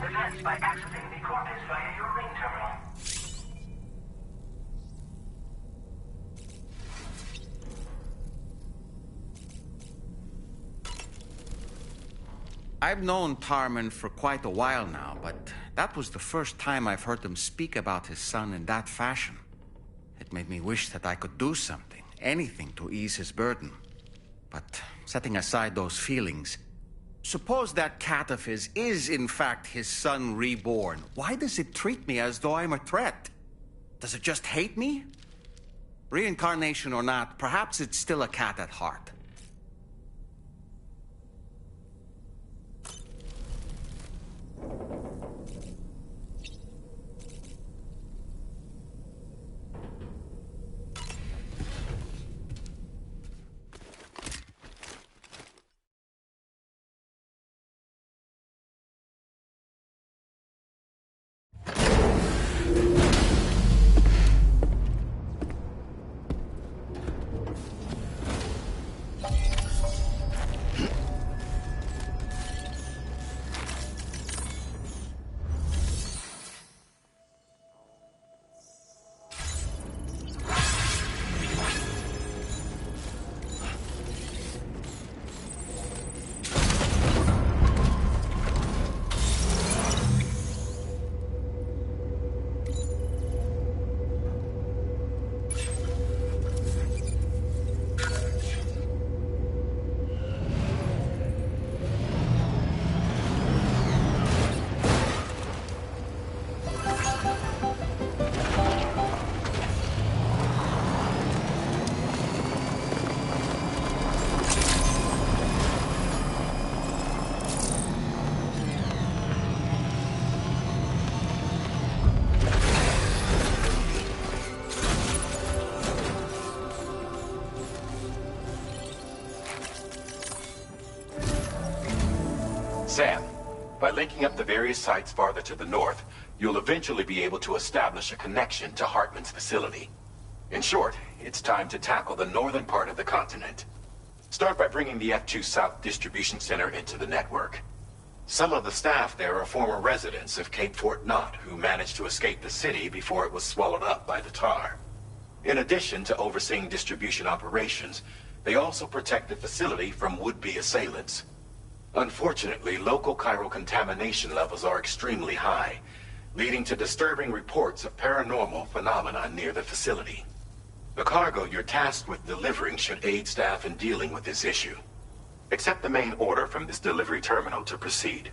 defense by accessing the corpus via your ring terminal. I've known Tarman for quite a while now, but that was the first time I've heard him speak about his son in that fashion. It made me wish that I could do something, anything to ease his burden. But setting aside those feelings, suppose that cat of his is in fact his son reborn. Why does it treat me as though I'm a threat? Does it just hate me? Reincarnation or not, perhaps it's still a cat at heart. Sam, by linking up the various sites farther to the north, you'll eventually be able to establish a connection to Hartman's facility. In short, it's time to tackle the northern part of the continent. Start by bringing the F2 South Distribution Center into the network. Some of the staff there are former residents of Cape Fort Knott who managed to escape the city before it was swallowed up by the tar. In addition to overseeing distribution operations, they also protect the facility from would-be assailants. Unfortunately, local chiral contamination levels are extremely high, leading to disturbing reports of paranormal phenomena near the facility. The cargo you're tasked with delivering should aid staff in dealing with this issue. Accept the main order from this delivery terminal to proceed.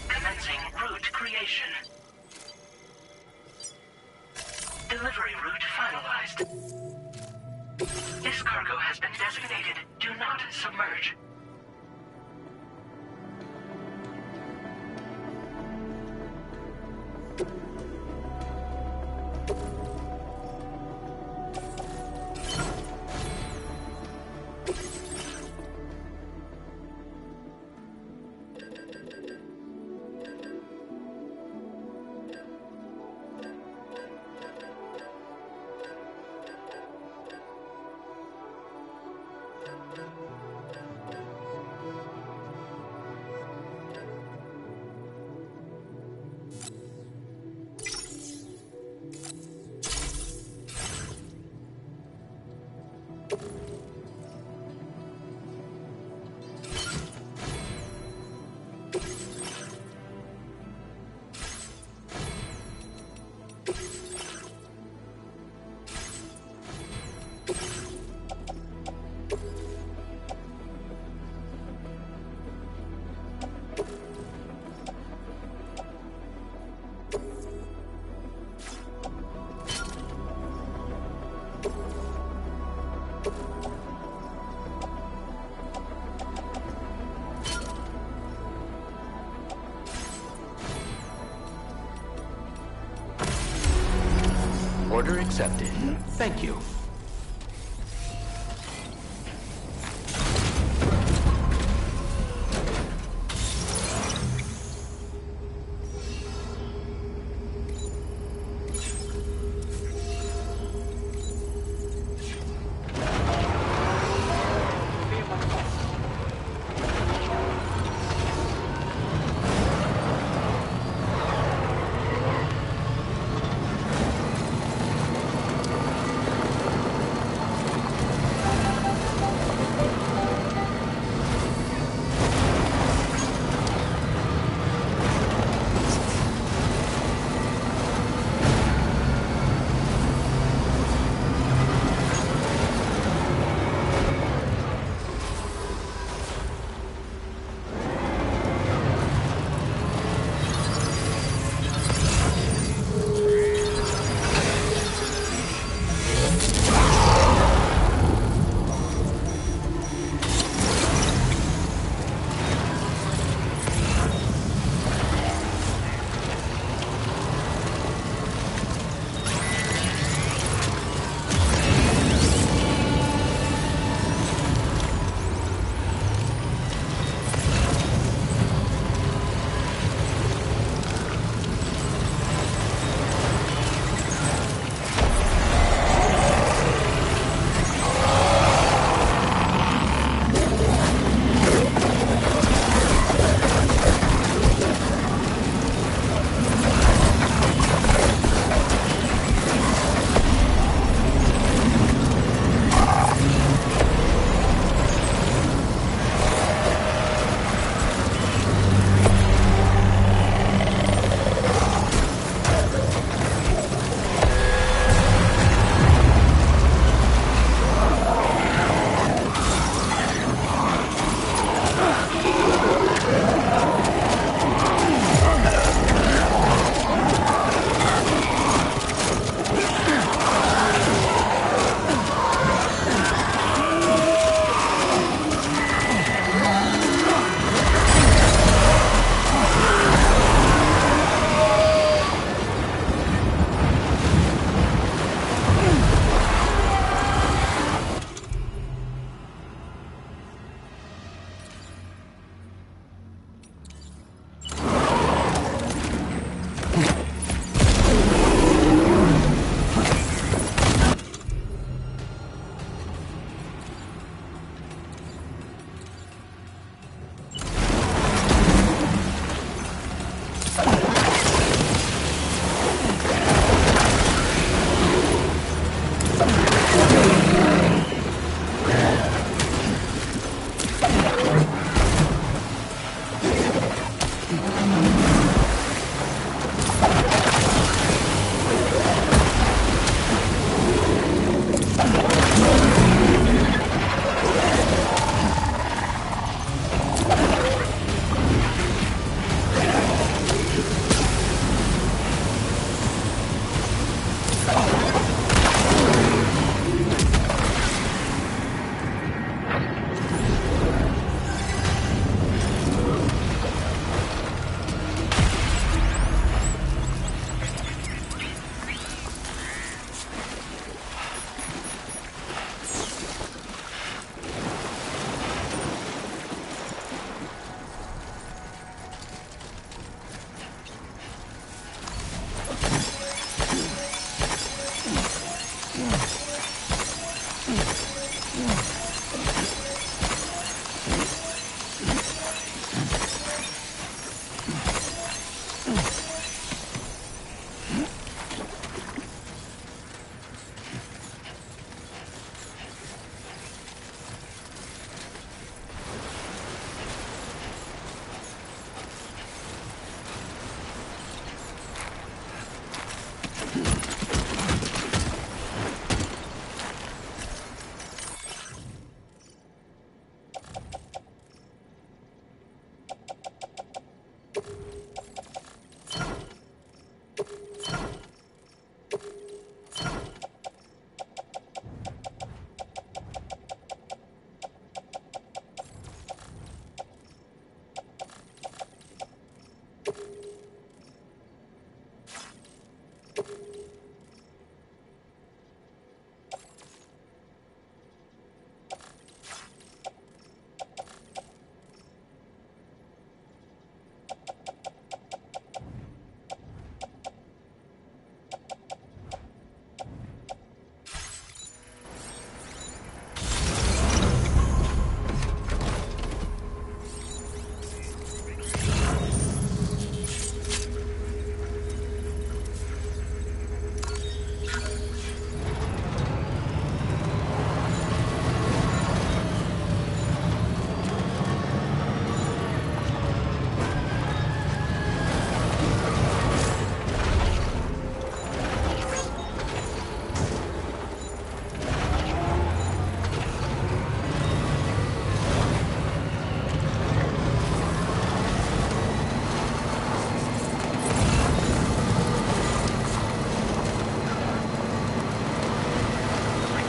Commencing route creation. Delivery route finalized. This cargo has been designated Do Not Submerge. Order accepted. Thank you.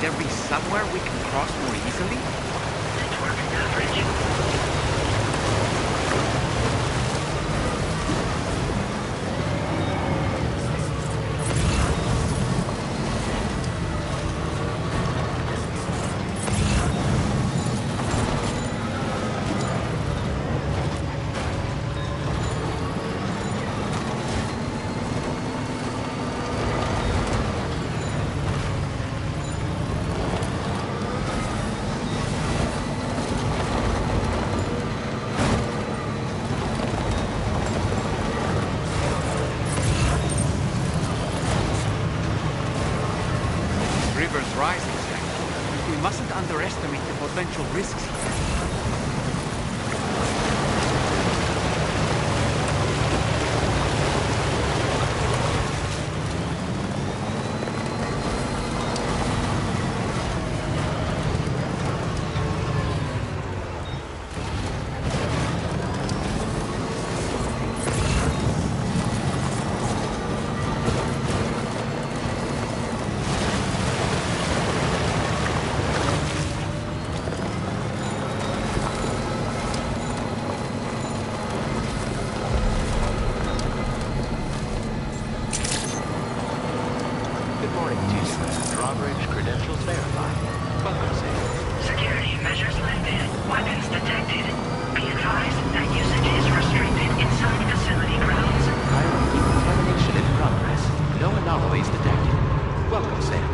there be somewhere we can cross more easily? Network coverage. River's rising, Jack. We mustn't underestimate the potential risks here. Good morning to you. Drawbridge credentials verified. Welcome, Sam. Security measures lifted. Weapons detected. Be advised that usage is restricted inside facility grounds. Chiral decontamination in progress. No anomalies detected. Welcome, Sam.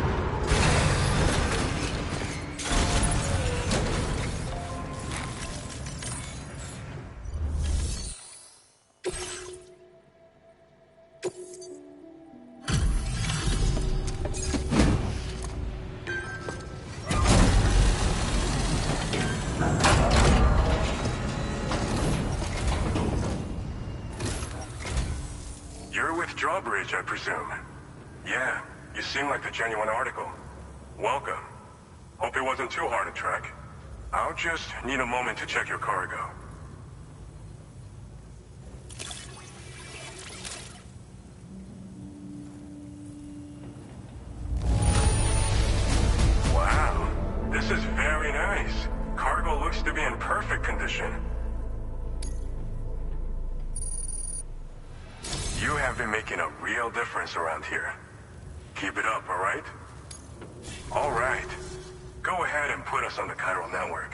You're with Drawbridge, I presume. Yeah, you seem like the genuine article. Welcome. Hope it wasn't too hard to track. I'll just need a moment to check your cargo. Wow, this is very nice. Cargo looks to be in perfect condition. You have been making a real difference around here. Keep it up, all right? All right. Go ahead and put us on the chiral network.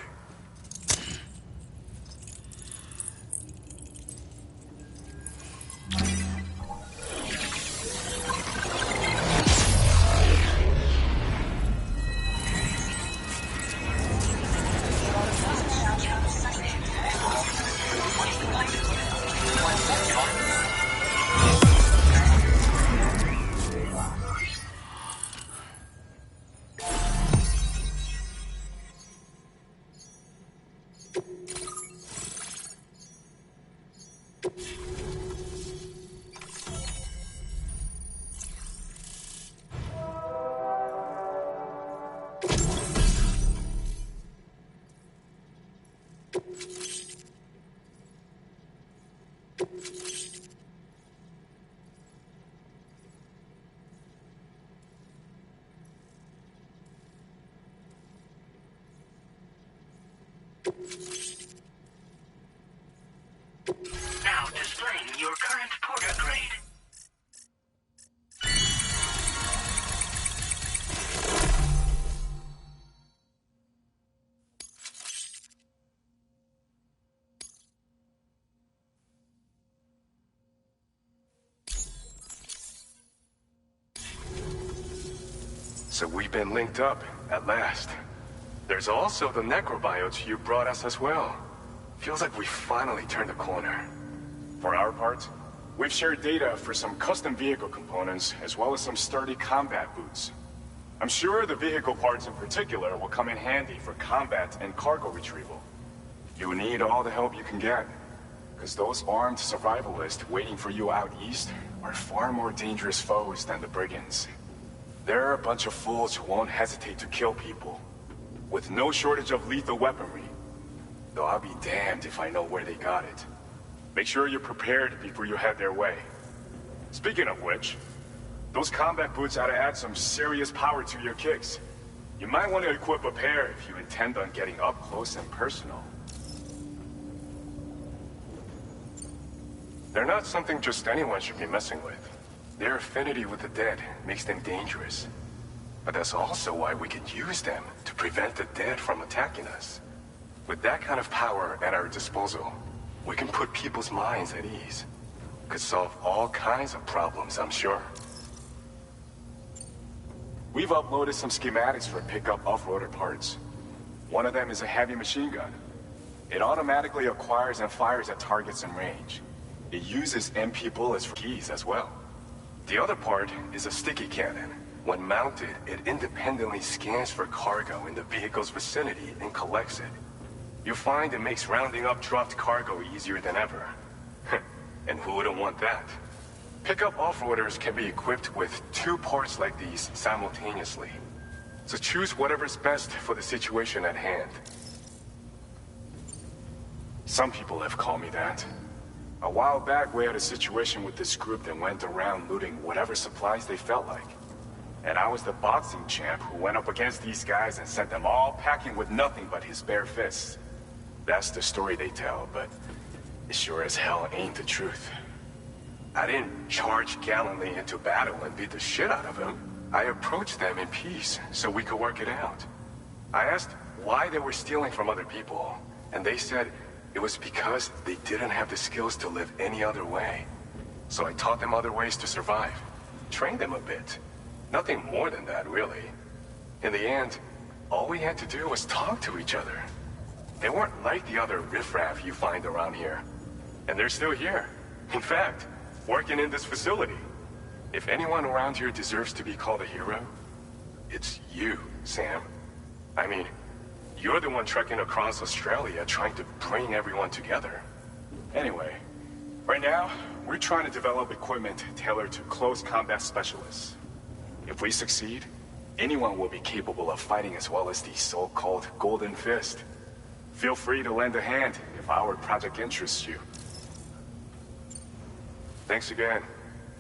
Now displaying your current porter grade. So we've been linked up, at last. There's also the necrobiotes you brought us as well. Feels like we finally turned a corner. For our part, we've shared data for some custom vehicle components, as well as some sturdy combat boots. I'm sure the vehicle parts in particular will come in handy for combat and cargo retrieval. You need all the help you can get, because those armed survivalists waiting for you out east are far more dangerous foes than the brigands. They're a bunch of fools who won't hesitate to kill people, with no shortage of lethal weaponry. Though I'll be damned if I know where they got it. Make sure you're prepared before you head their way. Speaking of which, those combat boots ought to add some serious power to your kicks. You might want to equip a pair if you intend on getting up close and personal. They're not something just anyone should be messing with. Their affinity with the dead makes them dangerous. But that's also why we can use them to prevent the dead from attacking us. With that kind of power at our disposal, we can put people's minds at ease. Could solve all kinds of problems, I'm sure. We've uploaded some schematics for pickup off-roader parts. One of them is a heavy machine gun. It automatically acquires and fires at targets in range. It uses MP bullets for keys as well. The other part is a sticky cannon. When mounted, it independently scans for cargo in the vehicle's vicinity and collects it. You'll find it makes rounding up dropped cargo easier than ever. And who wouldn't want that? Pickup off-roaders can be equipped with 2 parts like these simultaneously. So choose whatever's best for the situation at hand. Some people have called me that. A while back, we had a situation with this group that went around looting whatever supplies they felt like. And I was the boxing champ who went up against these guys and sent them all packing with nothing but his bare fists. That's the story they tell, but it sure as hell ain't the truth. I didn't charge gallantly into battle and beat the shit out of them. I approached them in peace so we could work it out. I asked why they were stealing from other people, and they said it was because they didn't have the skills to live any other way. So I taught them other ways to survive. Trained them a bit. Nothing more than that, really. In the end, all we had to do was talk to each other. They weren't like the other riffraff you find around here. And they're still here. In fact, working in this facility. If anyone around here deserves to be called a hero, it's you, Sam. I mean, you're the one trekking across Australia trying to bring everyone together. Anyway, right now, we're trying to develop equipment tailored to close combat specialists. If we succeed, anyone will be capable of fighting as well as the so-called Golden Fist. Feel free to lend a hand if our project interests you. Thanks again.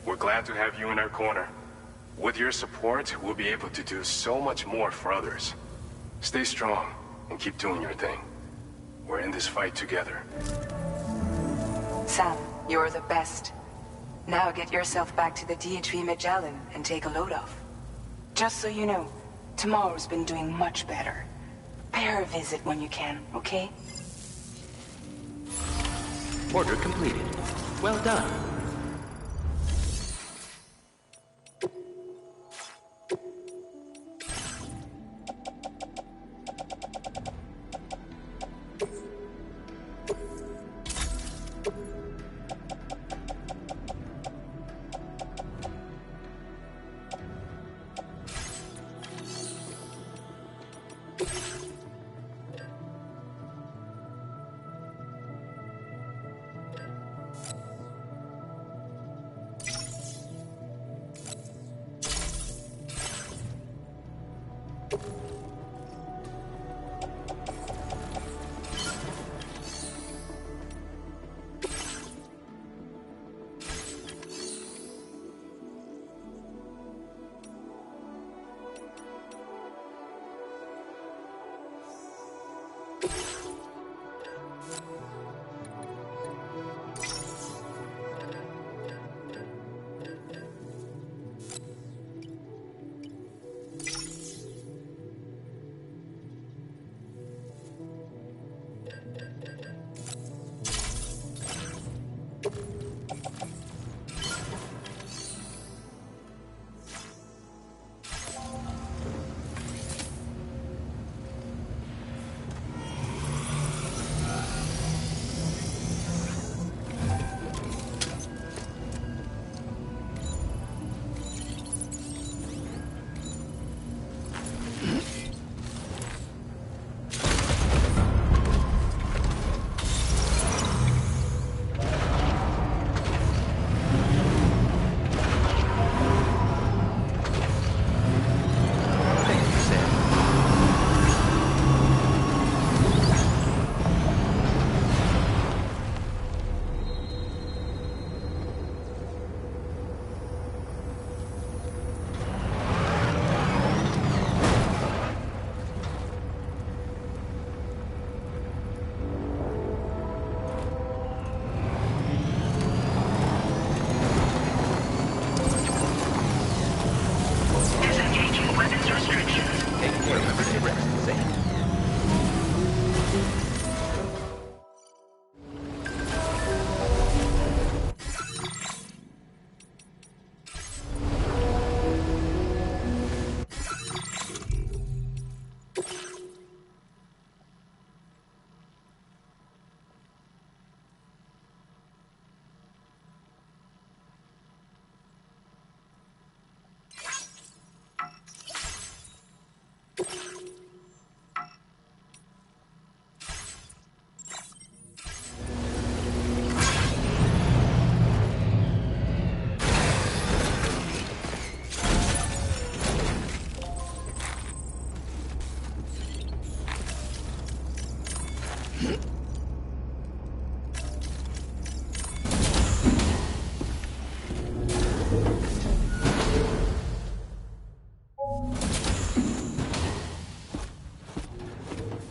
We're glad to have you in our corner. With your support, we'll be able to do so much more for others. Stay strong and keep doing your thing. We're in this fight together. Sam, you're the best. Now get yourself back to the DHV Magellan and take a load off. Just so you know, tomorrow's been doing much better. Pay her a visit when you can, okay? Order completed. Well done.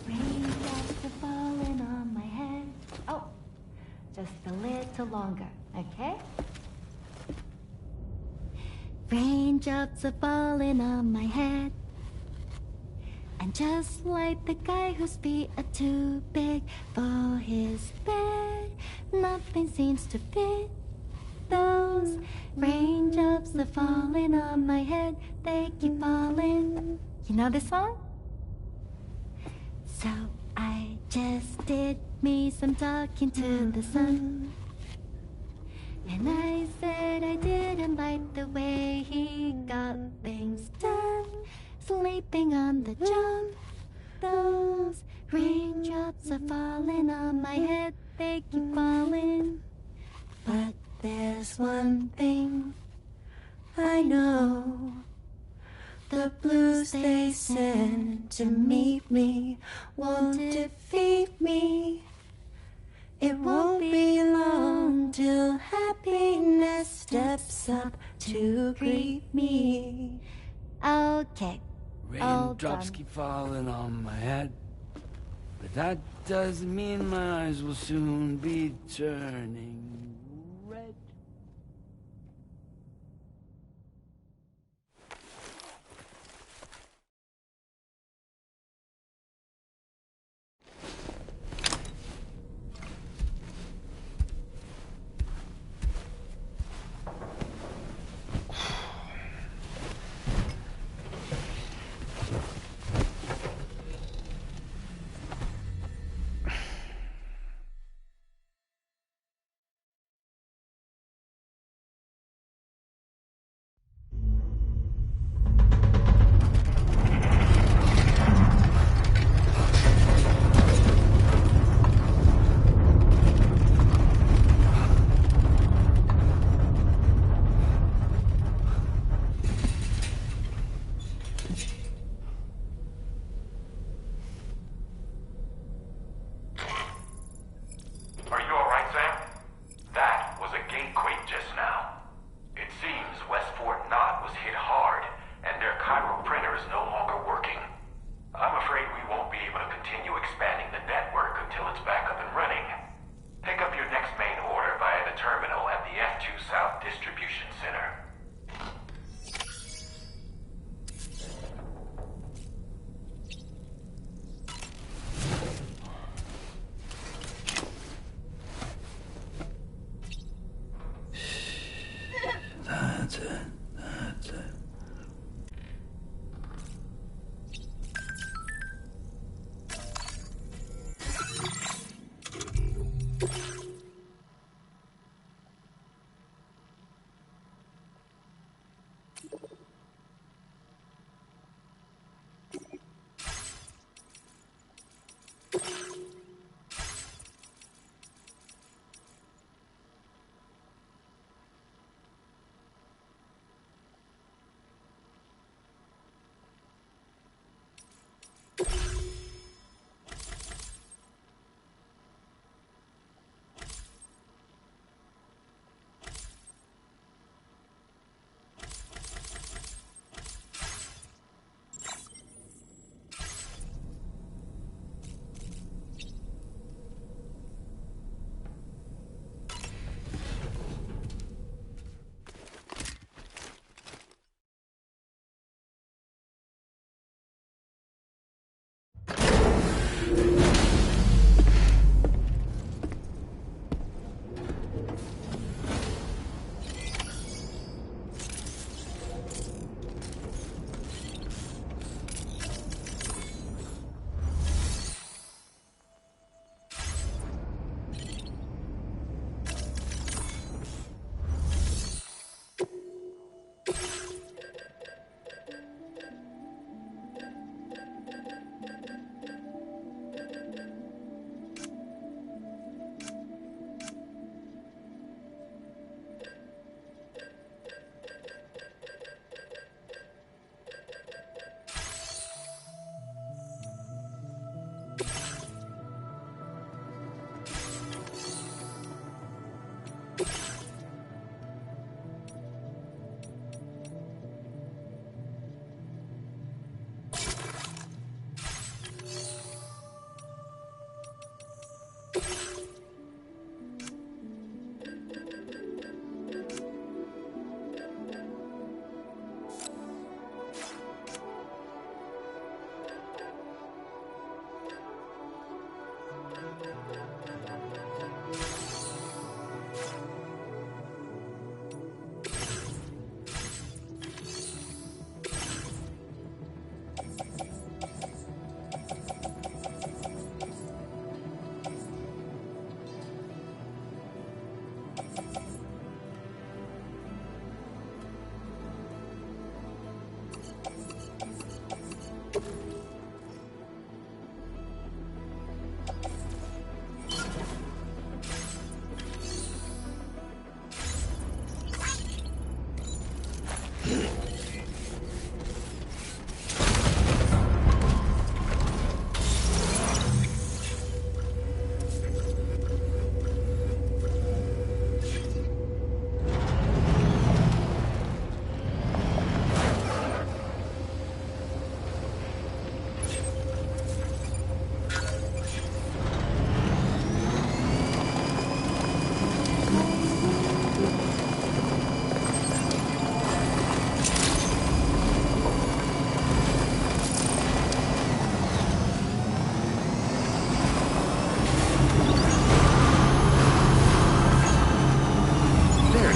Raindrops are falling on my head. Oh, just a little longer, okay? Raindrops are falling on my head. And just like the guy whose feet are too big for his bed, nothing seems to fit. Those raindrops are falling on my head, they keep falling. You know this song? So I just did me some talking to the sun. And I said I didn't like the way he got things done. Sleeping on the job. Those raindrops are falling on my head, they keep falling. But there's one thing I know. The blues they send to meet me won't defeat me. It won't be long till happiness steps up to greet me. Okay. Raindrops keep falling on my head, but that doesn't mean my eyes will soon be turning red.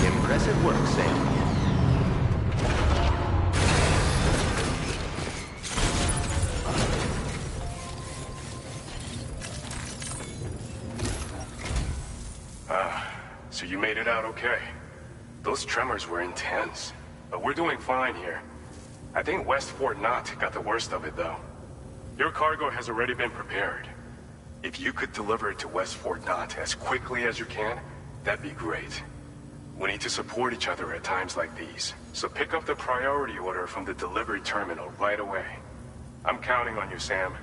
Impressive work, Sam. So you made it out okay. Those tremors were intense, but we're doing fine here. I think West Fort Knott got the worst of it, though. Your cargo has already been prepared. If you could deliver it to West Fort Knott as quickly as you can, that'd be great. We need to support each other at times like these, so pick up the priority order from the delivery terminal right away. I'm counting on you, Sam.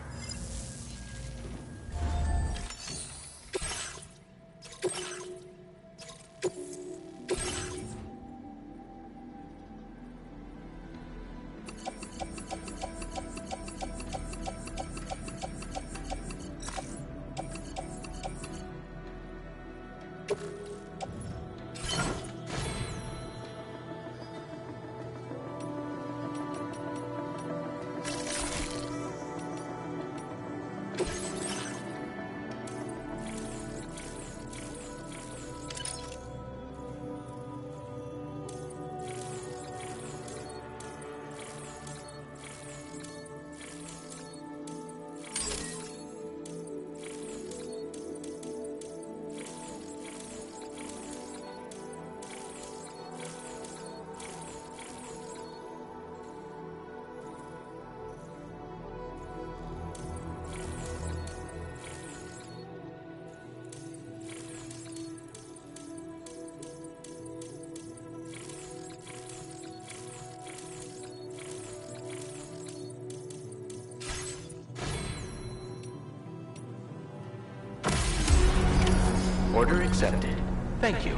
Order accepted. Thank you.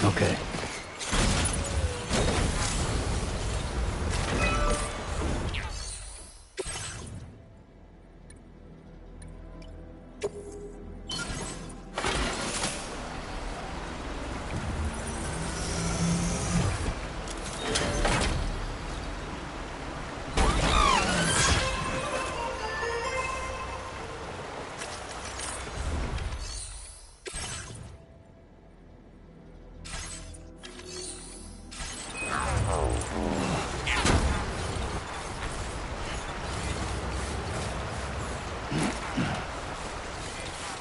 Okay.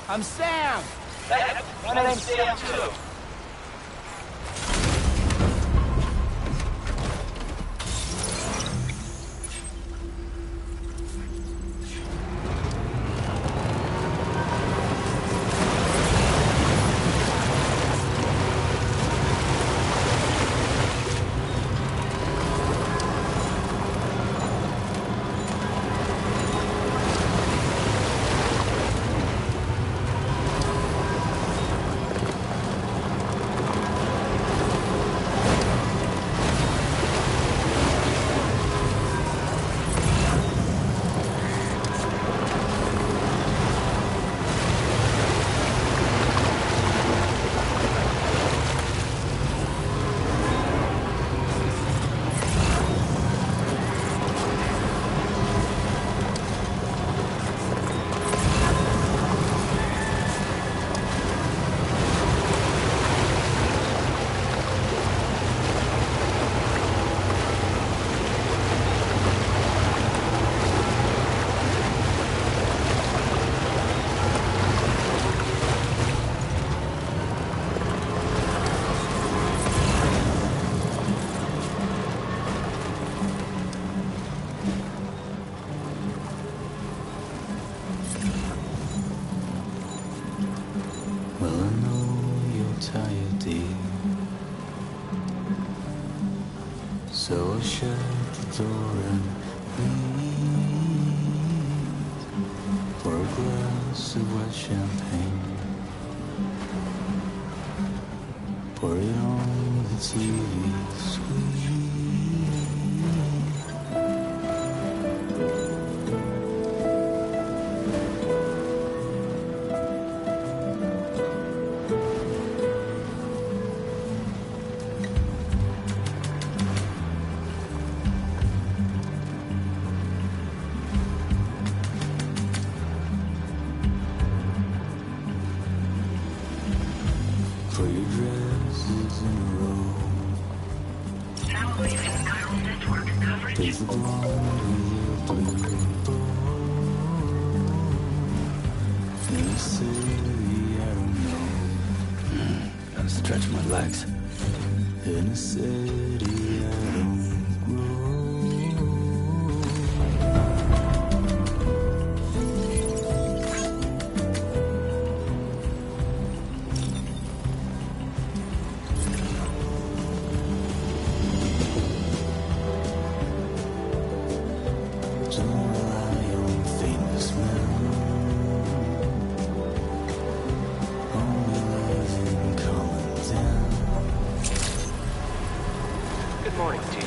I'm Sam! My name's Sam, too. So I shut the door and leave for a glass of white champagne. Pour it on the TV screen. Put your dresses in a row. Now leaving chiral network coverage. There's the blonde with the blue bow. In a city I don't know. Gotta stretch my legs. In a city I don't grow. Don't rely on famous men. Only live in common down. Good morning to you.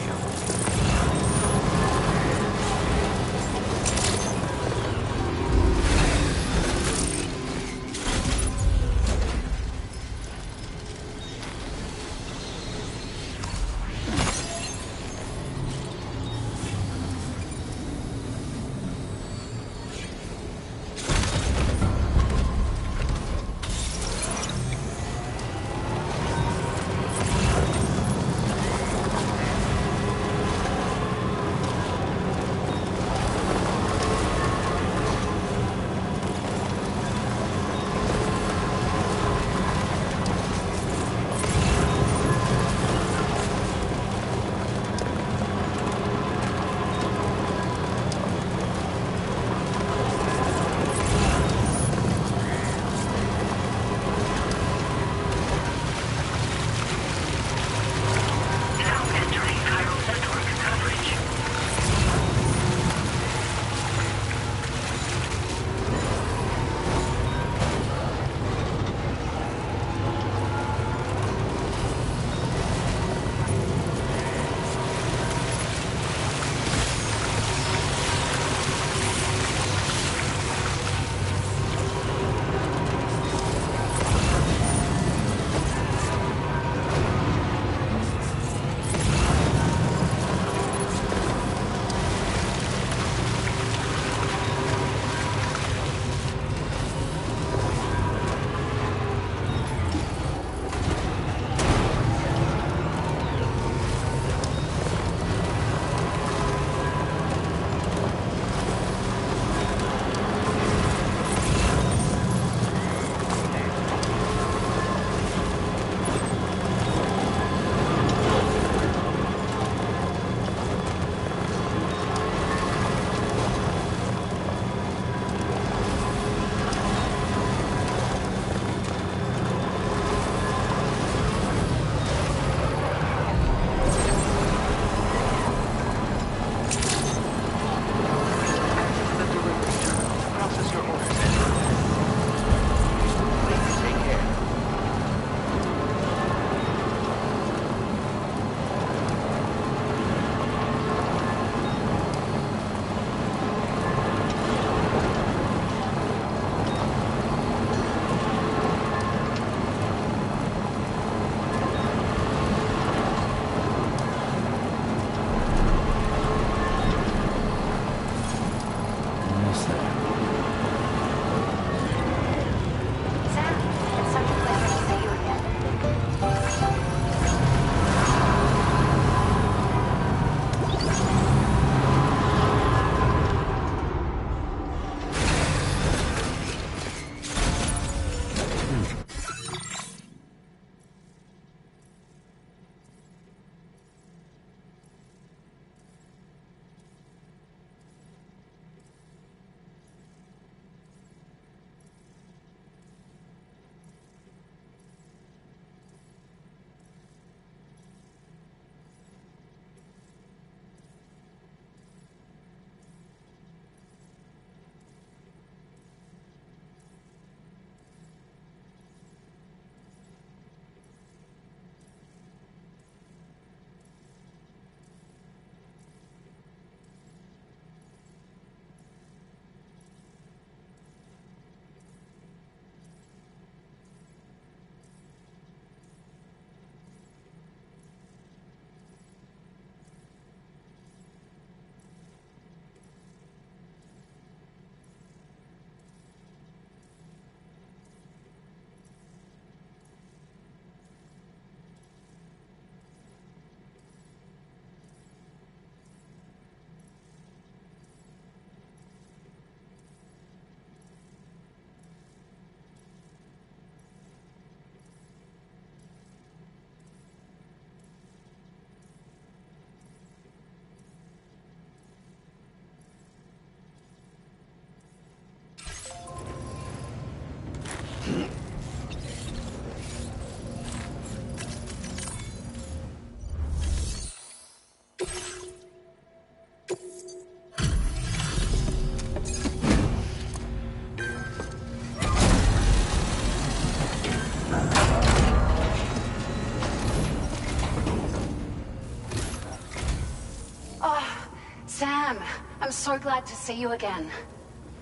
Sam, I'm so glad to see you again.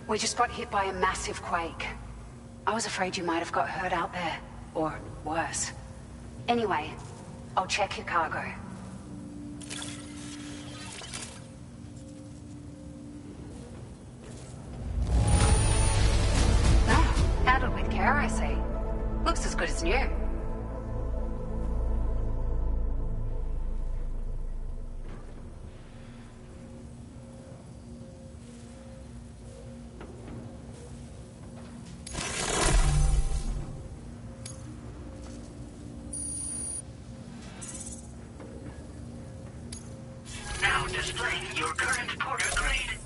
We just got hit by a massive quake. I was afraid you might have got hurt out there, or worse. Anyway, I'll check your cargo. Oh, handled with care, I see. Looks as good as new. Displaying your current porter grade.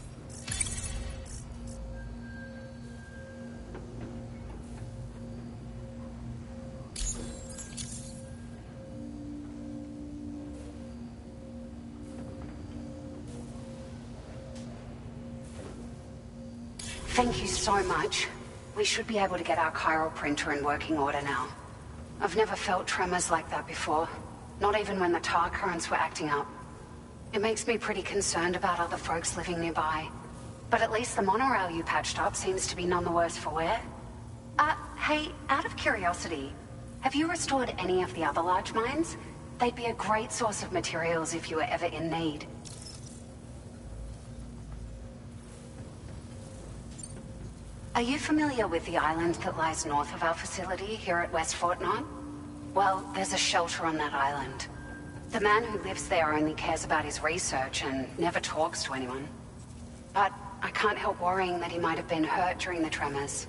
Thank you so much. We should be able to get our chiral printer in working order now. I've never felt tremors like that before, not even when the tar currents were acting up. It makes me pretty concerned about other folks living nearby. But at least the monorail you patched up seems to be none the worse for wear. Hey, out of curiosity, have you restored any of the other large mines? They'd be a great source of materials if you were ever in need. Are you familiar with the island that lies north of our facility here at West Fort Knot? Well, there's a shelter on that island. The man who lives there only cares about his research and never talks to anyone. But I can't help worrying that he might have been hurt during the tremors.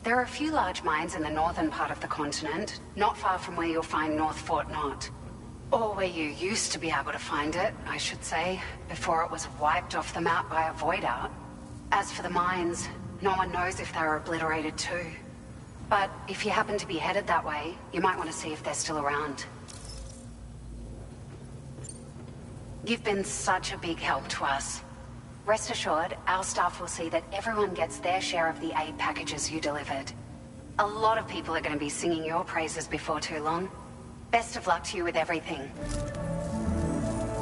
There are a few large mines in the northern part of the continent, not far from where you'll find North Fort Knot. Or where you used to be able to find it, I should say, before it was wiped off the map by a void out. As for the mines, no one knows if they were obliterated too. But if you happen to be headed that way, you might want to see if they're still around. You've been such a big help to us. Rest assured, our staff will see that everyone gets their share of the aid packages you delivered. A lot of people are going to be singing your praises before too long. Best of luck to you with everything.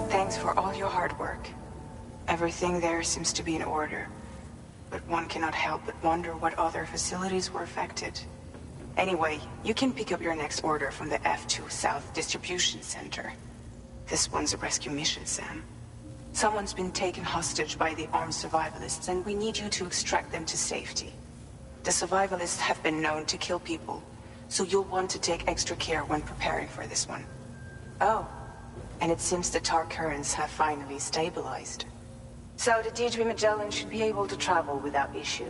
Thanks for all your hard work. Everything there seems to be in order. But one cannot help but wonder what other facilities were affected. Anyway, you can pick up your next order from the F2 South Distribution Center. This one's a rescue mission, Sam. Someone's been taken hostage by the armed survivalists, and we need you to extract them to safety. The survivalists have been known to kill people, so you'll want to take extra care when preparing for this one. Oh, and it seems the tar currents have finally stabilized. So the D3 Magellan should be able to travel without issue.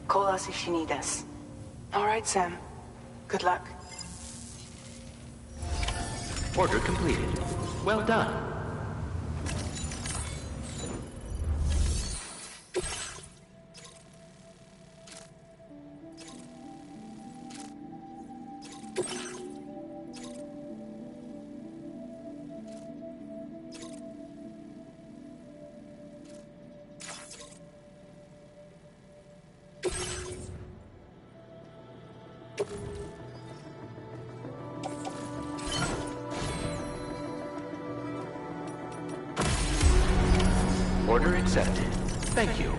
Call us if you need us. All right, Sam. Good luck. Order completed. Well done. Order accepted. Thank you.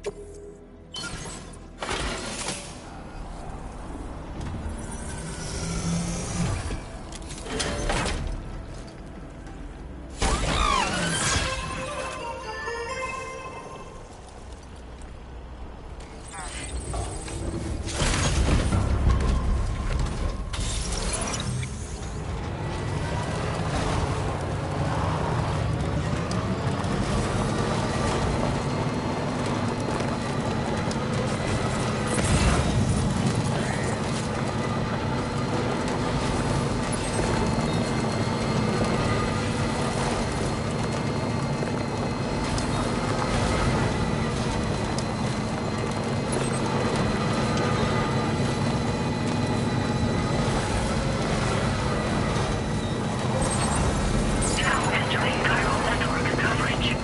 Now entering chiral network coverage.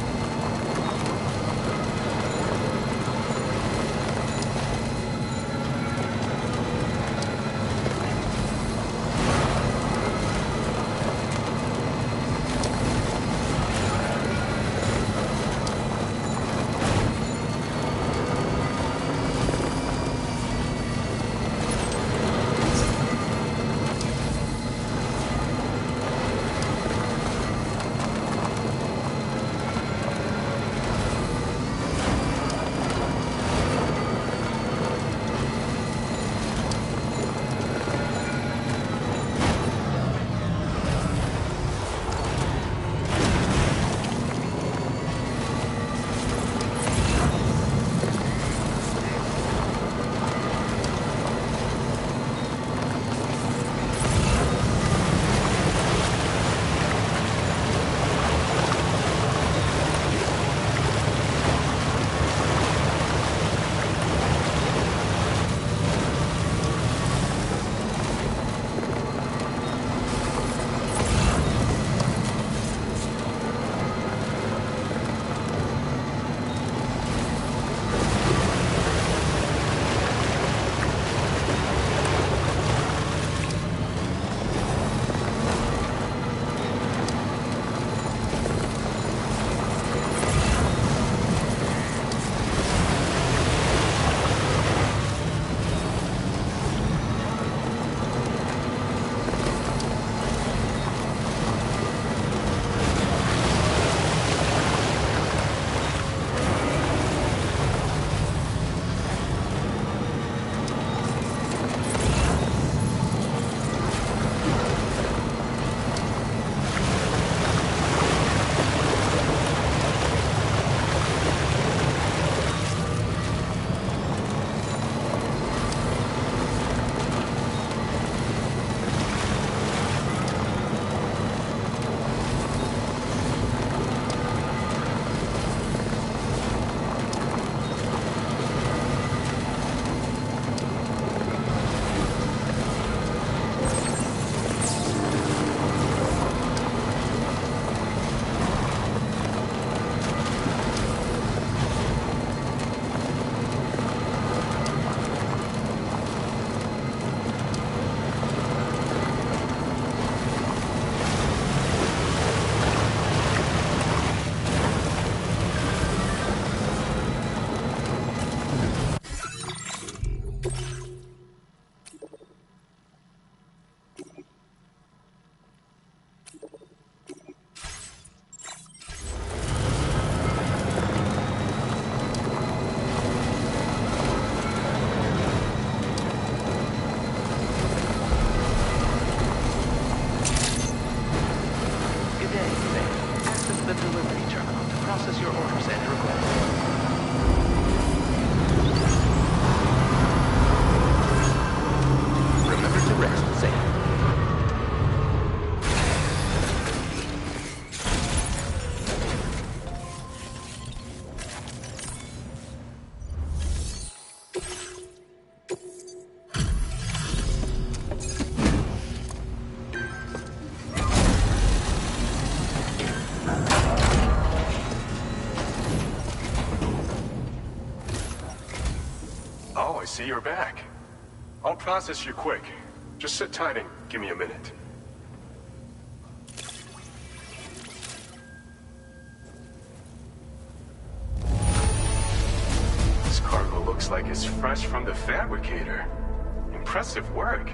I see you're back. I'll process you quick. Just sit tight and give me a minute. looks like it's fresh from the fabricator. Impressive work.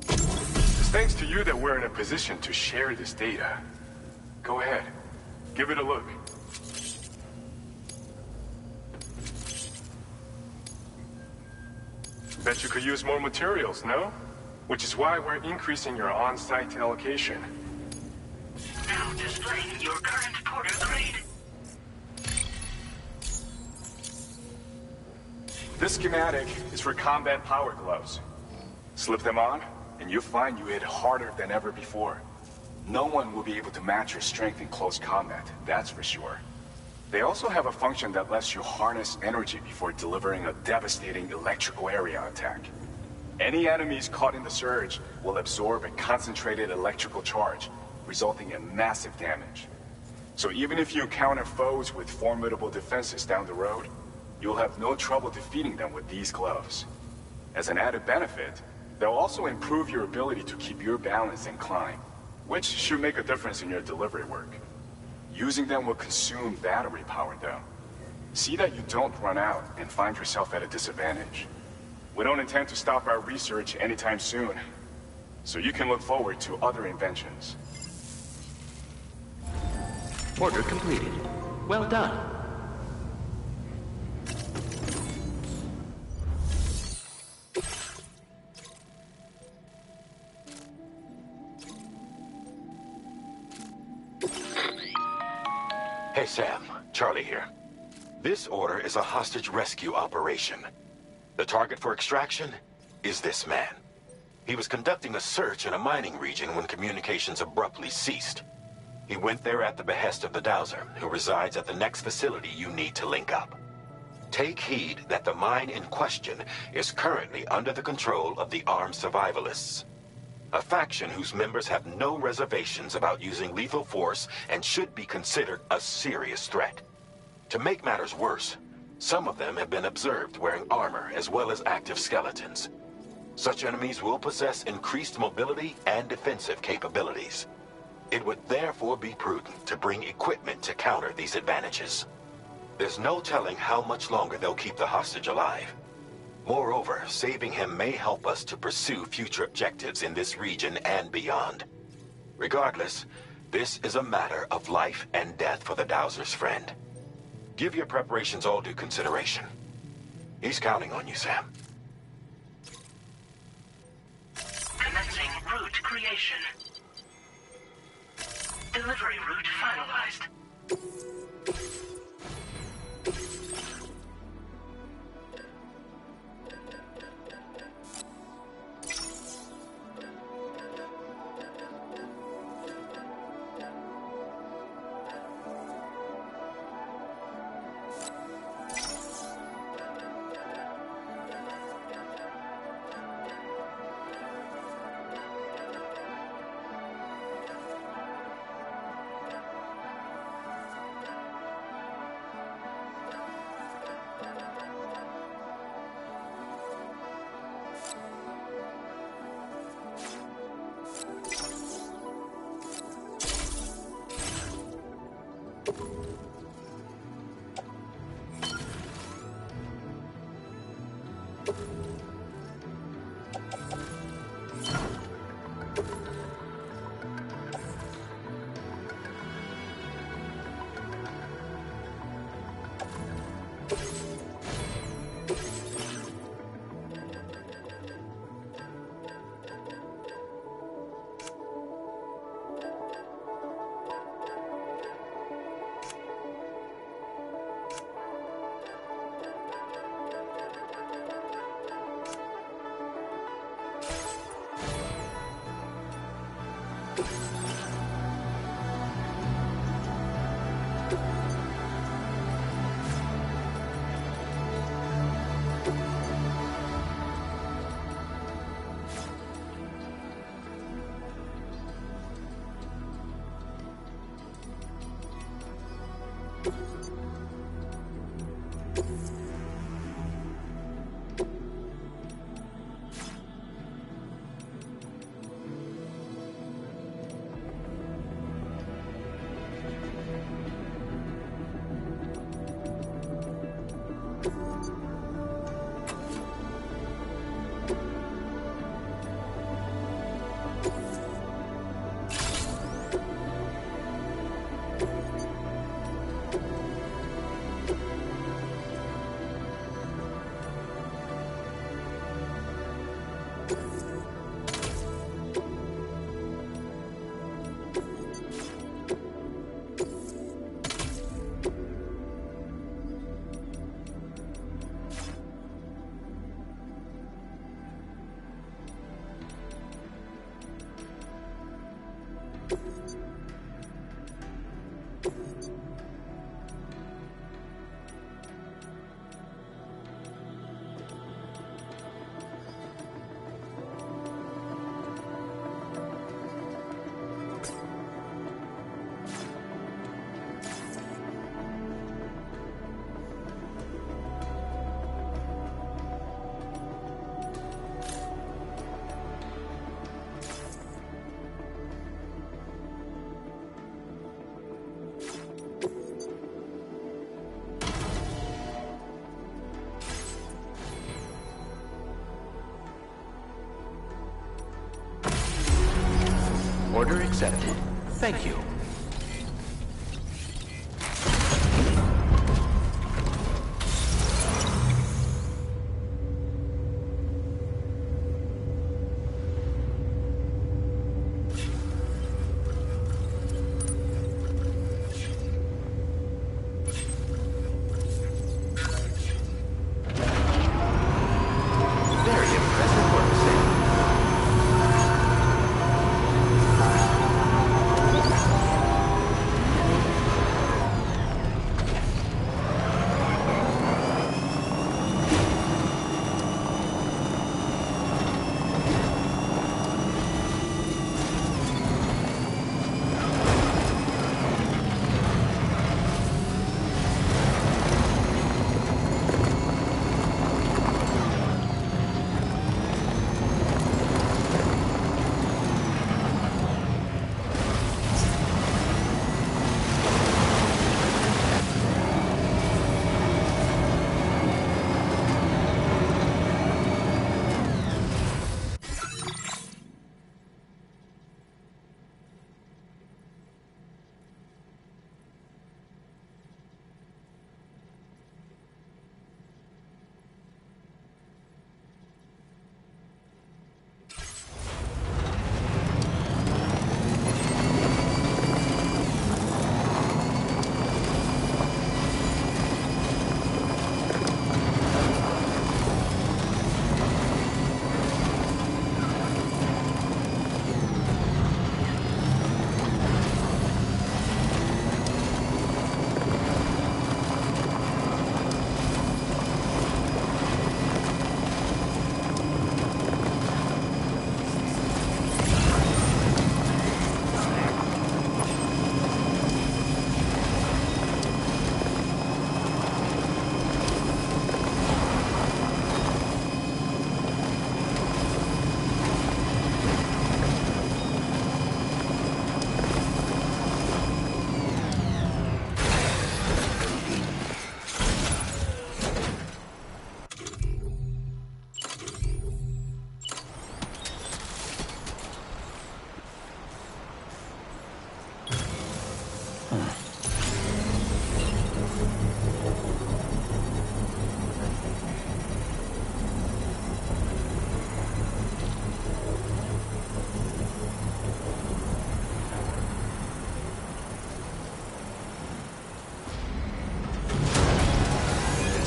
It's thanks to you that we're in a position to share this data. Go ahead. Give it a look. Bet you could use more materials, no? Which is why we're increasing your on-site allocation. Now displaying your current porter grade. This schematic is for combat power gloves. Slip them on, and you'll find you hit harder than ever before. No one will be able to match your strength in close combat, that's for sure. They also have a function that lets you harness energy before delivering a devastating electrical area attack. Any enemies caught in the surge will absorb a concentrated electrical charge, resulting in massive damage. So even if you encounter foes with formidable defenses down the road, you'll have no trouble defeating them with these gloves. As an added benefit, they'll also improve your ability to keep your balance and climb, which should make a difference in your delivery work. Using them will consume battery power, though. See that you don't run out and find yourself at a disadvantage. We don't intend to stop our research anytime soon, so you can look forward to other inventions. Order completed. Well done. Hey, Sam. Charlie here. This order is a hostage rescue operation. The target for extraction is this man. He was conducting a search in a mining region when communications abruptly ceased. He went there at the behest of the Dowser, who resides at the next facility you need to link up. Take heed that the mine in question is currently under the control of the armed survivalists, a faction whose members have no reservations about using lethal force and should be considered a serious threat. To make matters worse, some of them have been observed wearing armor as well as active skeletons. Such enemies will possess increased mobility and defensive capabilities. It would therefore be prudent to bring equipment to counter these advantages. There's no telling how much longer they'll keep the hostage alive. Moreover, saving him may help us to pursue future objectives in this region and beyond. Regardless, this is a matter of life and death for the Dowser's friend. Give your preparations all due consideration. He's counting on you, Sam. Commencing route creation. Delivery route finalized. Order accepted. Thank you.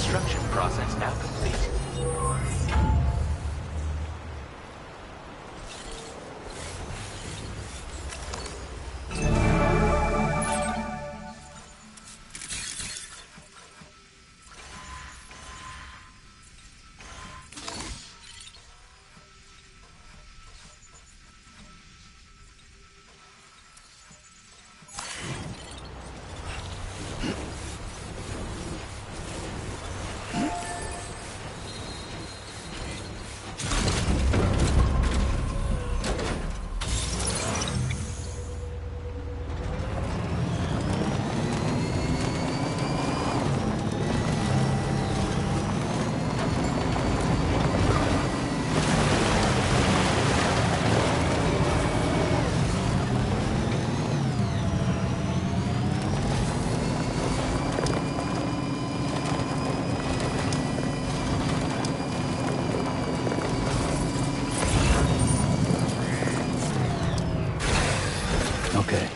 Construction process now complete. Okay.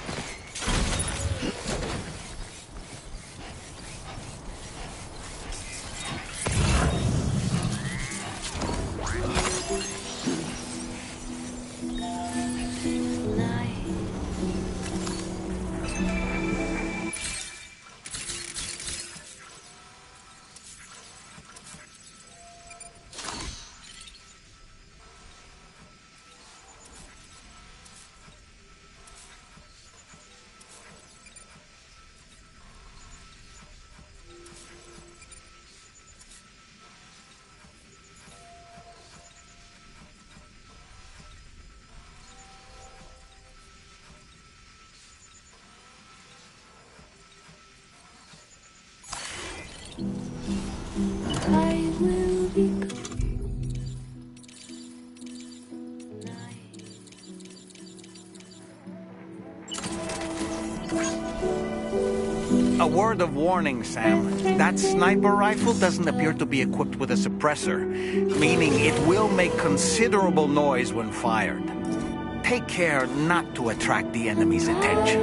A word of warning, Sam. That sniper rifle doesn't appear to be equipped with a suppressor, meaning it will make considerable noise when fired. Take care not to attract the enemy's attention.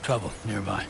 Trouble nearby.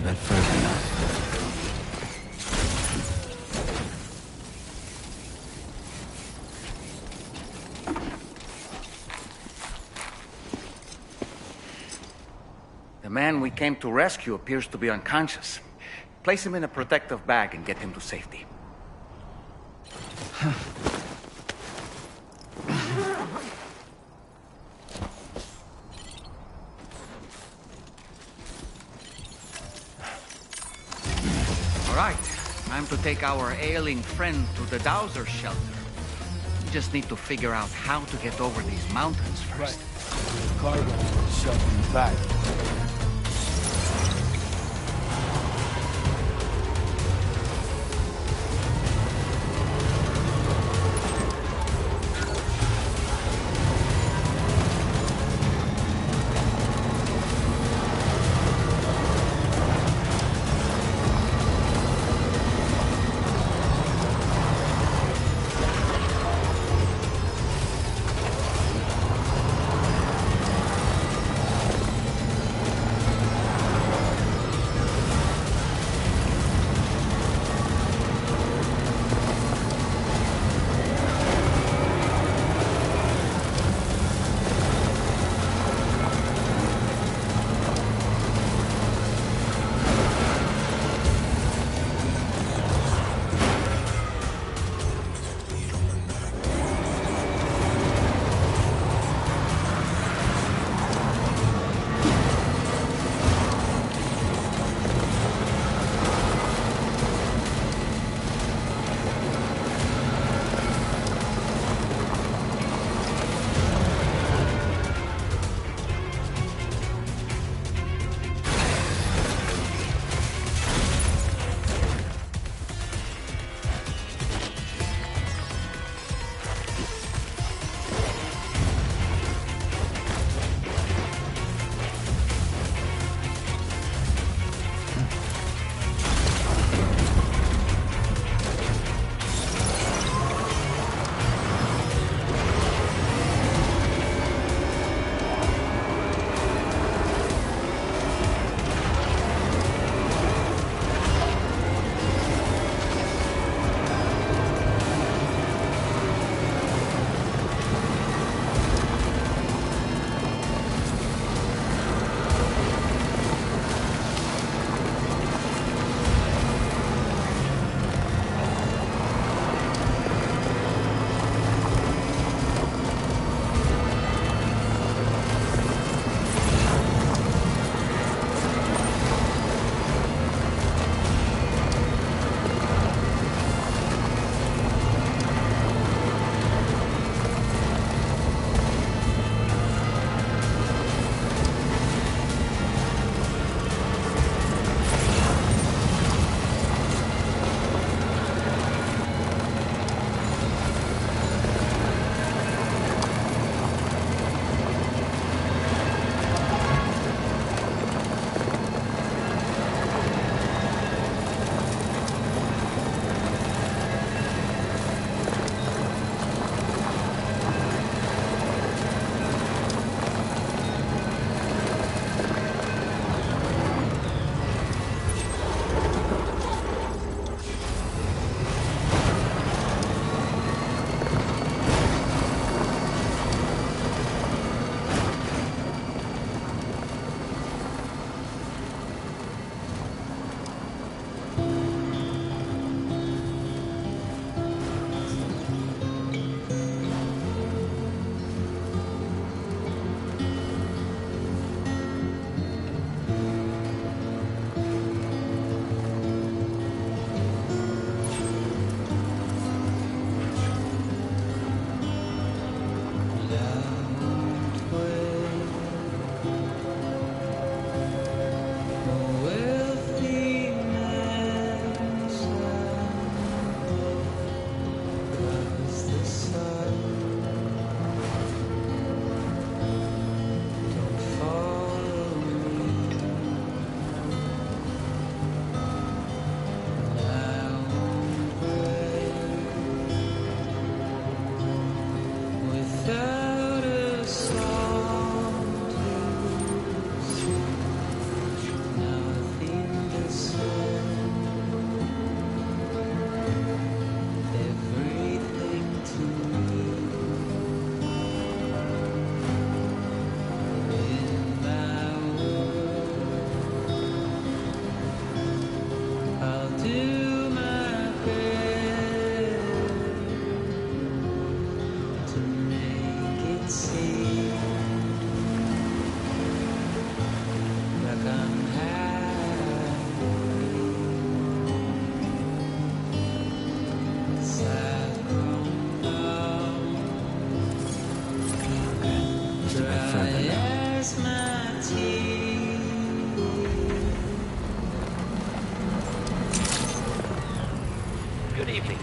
that Ferdinand. The man we came to rescue appears to be unconscious. Place him in a protective bag and get him to safety. All right, time to take our ailing friend to the Dowser shelter. We just need to figure out how to get over these mountains first. Right. The cargo is shoved in the back.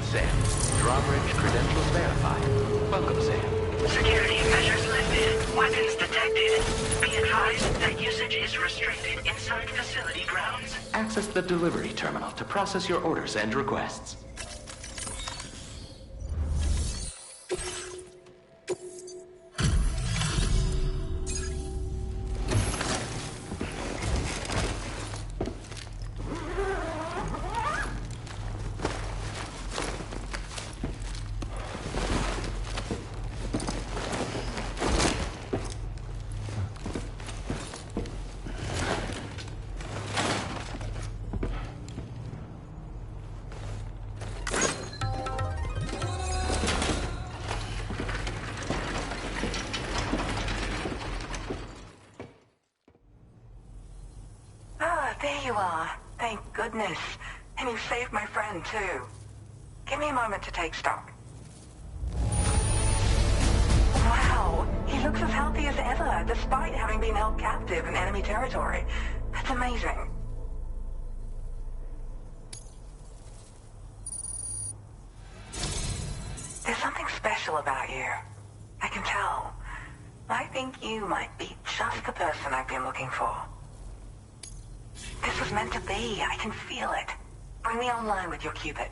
Sam. Drawbridge credentials verified. Welcome, Sam. Security measures lifted. Weapons detected. Be advised that usage is restricted inside facility grounds. Access the delivery terminal to process your orders and requests. There you are. Thank goodness. And you saved my friend, too. Give me a moment to take stock. Wow, he looks as healthy as ever, despite having been held captive in enemy territory. That's amazing. There's something special about you. I can tell. I think you might be just the person I've been looking for. This was meant to be. I can feel it. Bring me online with your Cupid.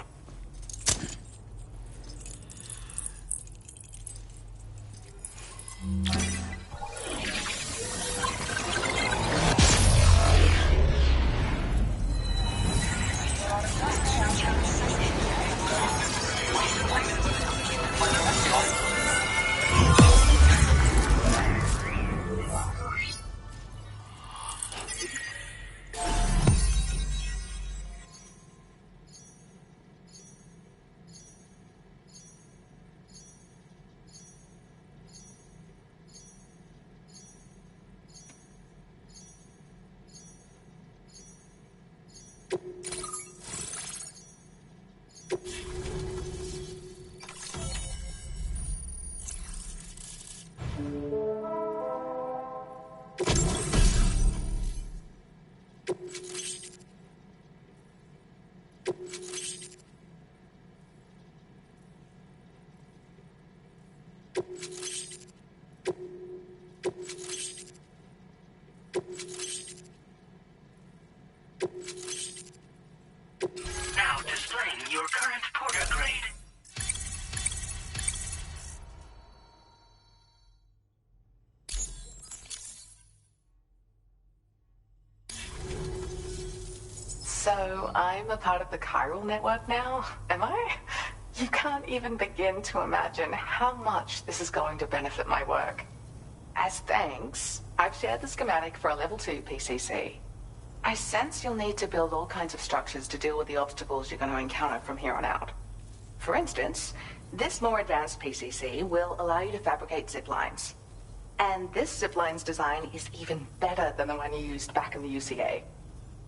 Now displaying your current porter grade. So, I'm a part of the chiral network now, am I? You can't even begin to imagine how much this is going to benefit my work. As thanks, I've shared the schematic for a level 2 PCC. I sense you'll need to build all kinds of structures to deal with the obstacles you're going to encounter from here on out. For instance, this more advanced PCC will allow you to fabricate zip lines. And this zip line's design is even better than the one you used back in the UCA.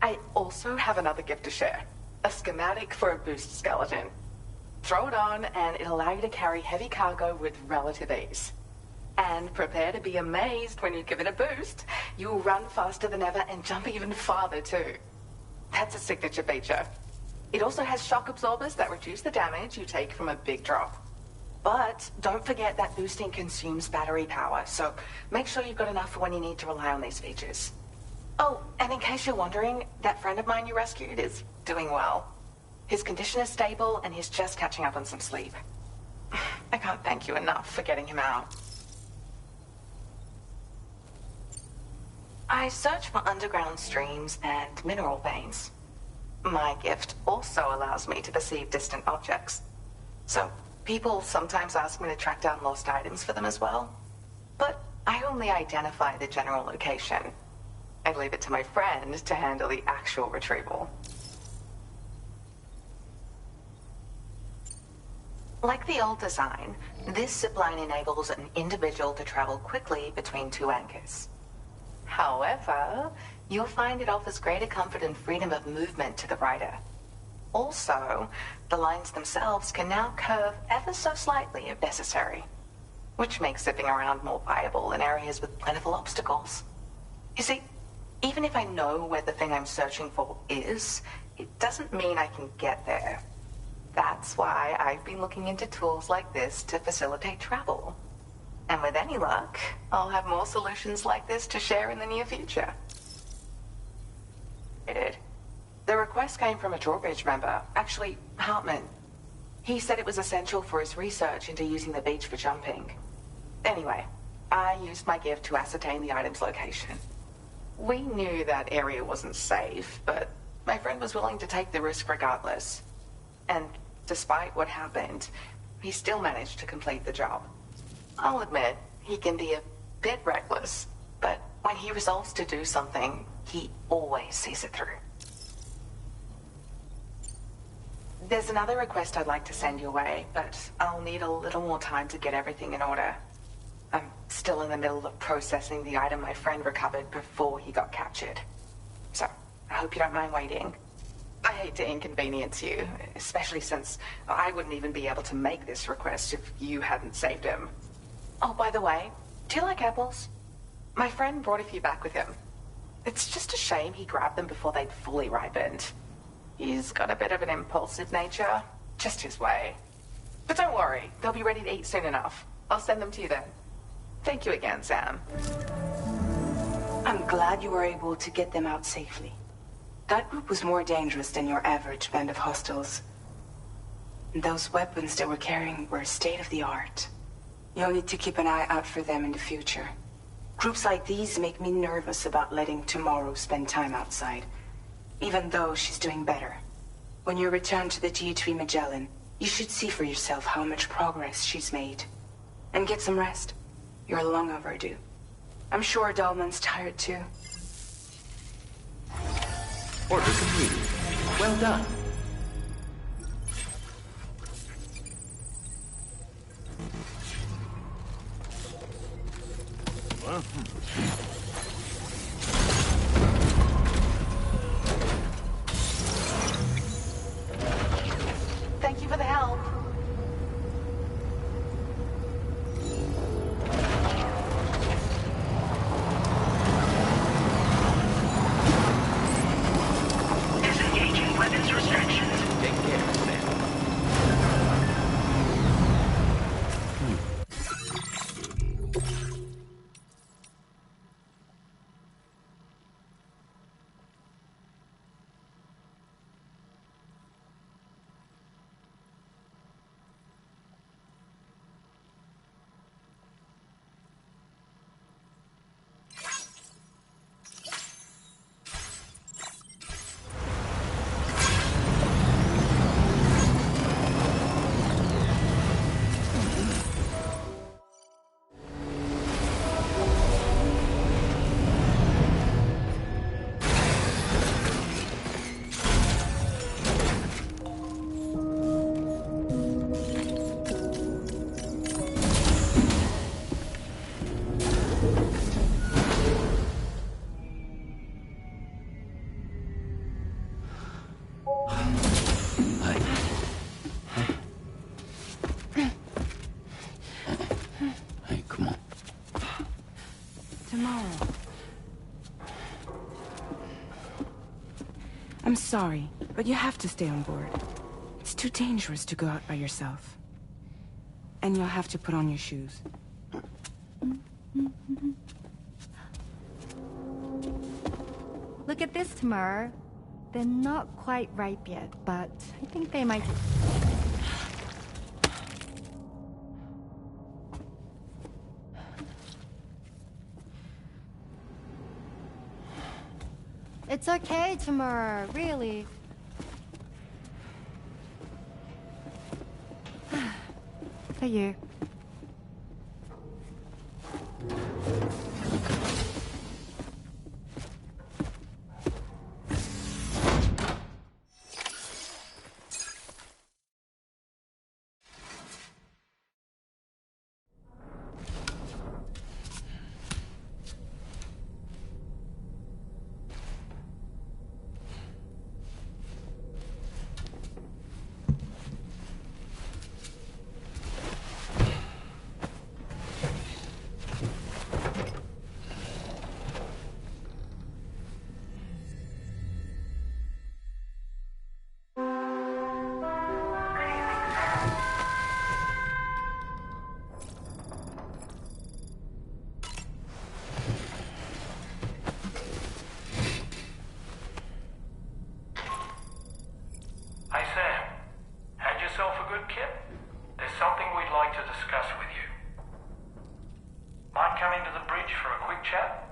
I also have another gift to share. A schematic for a boost skeleton. Throw it on and it'll allow you to carry heavy cargo with relative ease. And prepare to be amazed when you give it a boost. You'll run faster than ever and jump even farther too. That's a signature feature. It also has shock absorbers that reduce the damage you take from a big drop. But don't forget that boosting consumes battery power, so make sure you've got enough for when you need to rely on these features. Oh, and in case you're wondering, that friend of mine you rescued is doing well. His condition is stable and he's just catching up on some sleep. I can't thank you enough for getting him out. I search for underground streams and mineral veins. My gift also allows me to perceive distant objects. So, people sometimes ask me to track down lost items for them as well. But I only identify the general location. I leave it to my friend to handle the actual retrieval. Like the old design, this zipline enables an individual to travel quickly between two anchors. However, you'll find it offers greater comfort and freedom of movement to the rider. Also, the lines themselves can now curve ever so slightly if necessary, which makes zipping around more viable in areas with plentiful obstacles. You see, even if I know where the thing I'm searching for is, it doesn't mean I can get there. That's why I've been looking into tools like this to facilitate travel. And with any luck, I'll have more solutions like this to share in the near future. The request came from a drawbridge member, actually, Hartman. He said it was essential for his research into using the beach for jumping. Anyway, I used my gift to ascertain the item's location. We knew that area wasn't safe, but my friend was willing to take the risk regardless. And despite what happened, he still managed to complete the job. I'll admit, he can be a bit reckless, but when he resolves to do something, he always sees it through. There's another request I'd like to send your way, but I'll need a little more time to get everything in order. I'm still in the middle of processing the item my friend recovered before he got captured. So, I hope you don't mind waiting. I hate to inconvenience you, especially since I wouldn't even be able to make this request if you hadn't saved him. Oh, by the way, do you like apples? My friend brought a few back with him. It's just a shame he grabbed them before they'd fully ripened. He's got a bit of an impulsive nature, just his way. But don't worry, they'll be ready to eat soon enough. I'll send them to you then. Thank you again, Sam. I'm glad you were able to get them out safely. That group was more dangerous than your average band of hostiles. Those weapons they were carrying were state-of-the-art. You'll need to keep an eye out for them in the future. Groups like these make me nervous about letting Tomorrow spend time outside, even though she's doing better. When you return to the DHV Magellan, you should see for yourself how much progress she's made. And get some rest. You're long overdue. I'm sure Dahlman's tired too. Order completed. Well done. Thank you for the help. Disengaging weapons restrictions. Take care, Sam. Hey, come on. Tomorrow. I'm sorry, but you have to stay on board. It's too dangerous to go out by yourself. And you'll have to put on your shoes. Look at this, Tamar. They're not quite ripe yet, but I think they might... It's okay, Tamar, really. For you. coming to the bridge for a quick chat?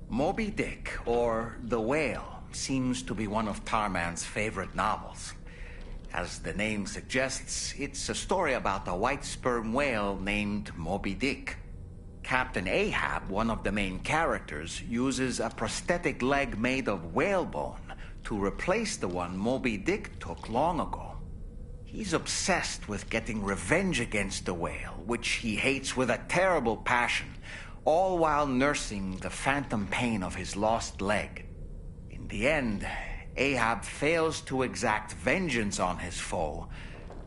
Moby Dick, or The Whale, seems to be one of Tarman's favorite novels. As the name suggests, it's a story about a white sperm whale named Moby Dick. Captain Ahab, one of the main characters, uses a prosthetic leg made of whalebone to replace the one Moby Dick took long ago. He's obsessed with getting revenge against the whale, which he hates with a terrible passion, all while nursing the phantom pain of his lost leg. In the end, Ahab fails to exact vengeance on his foe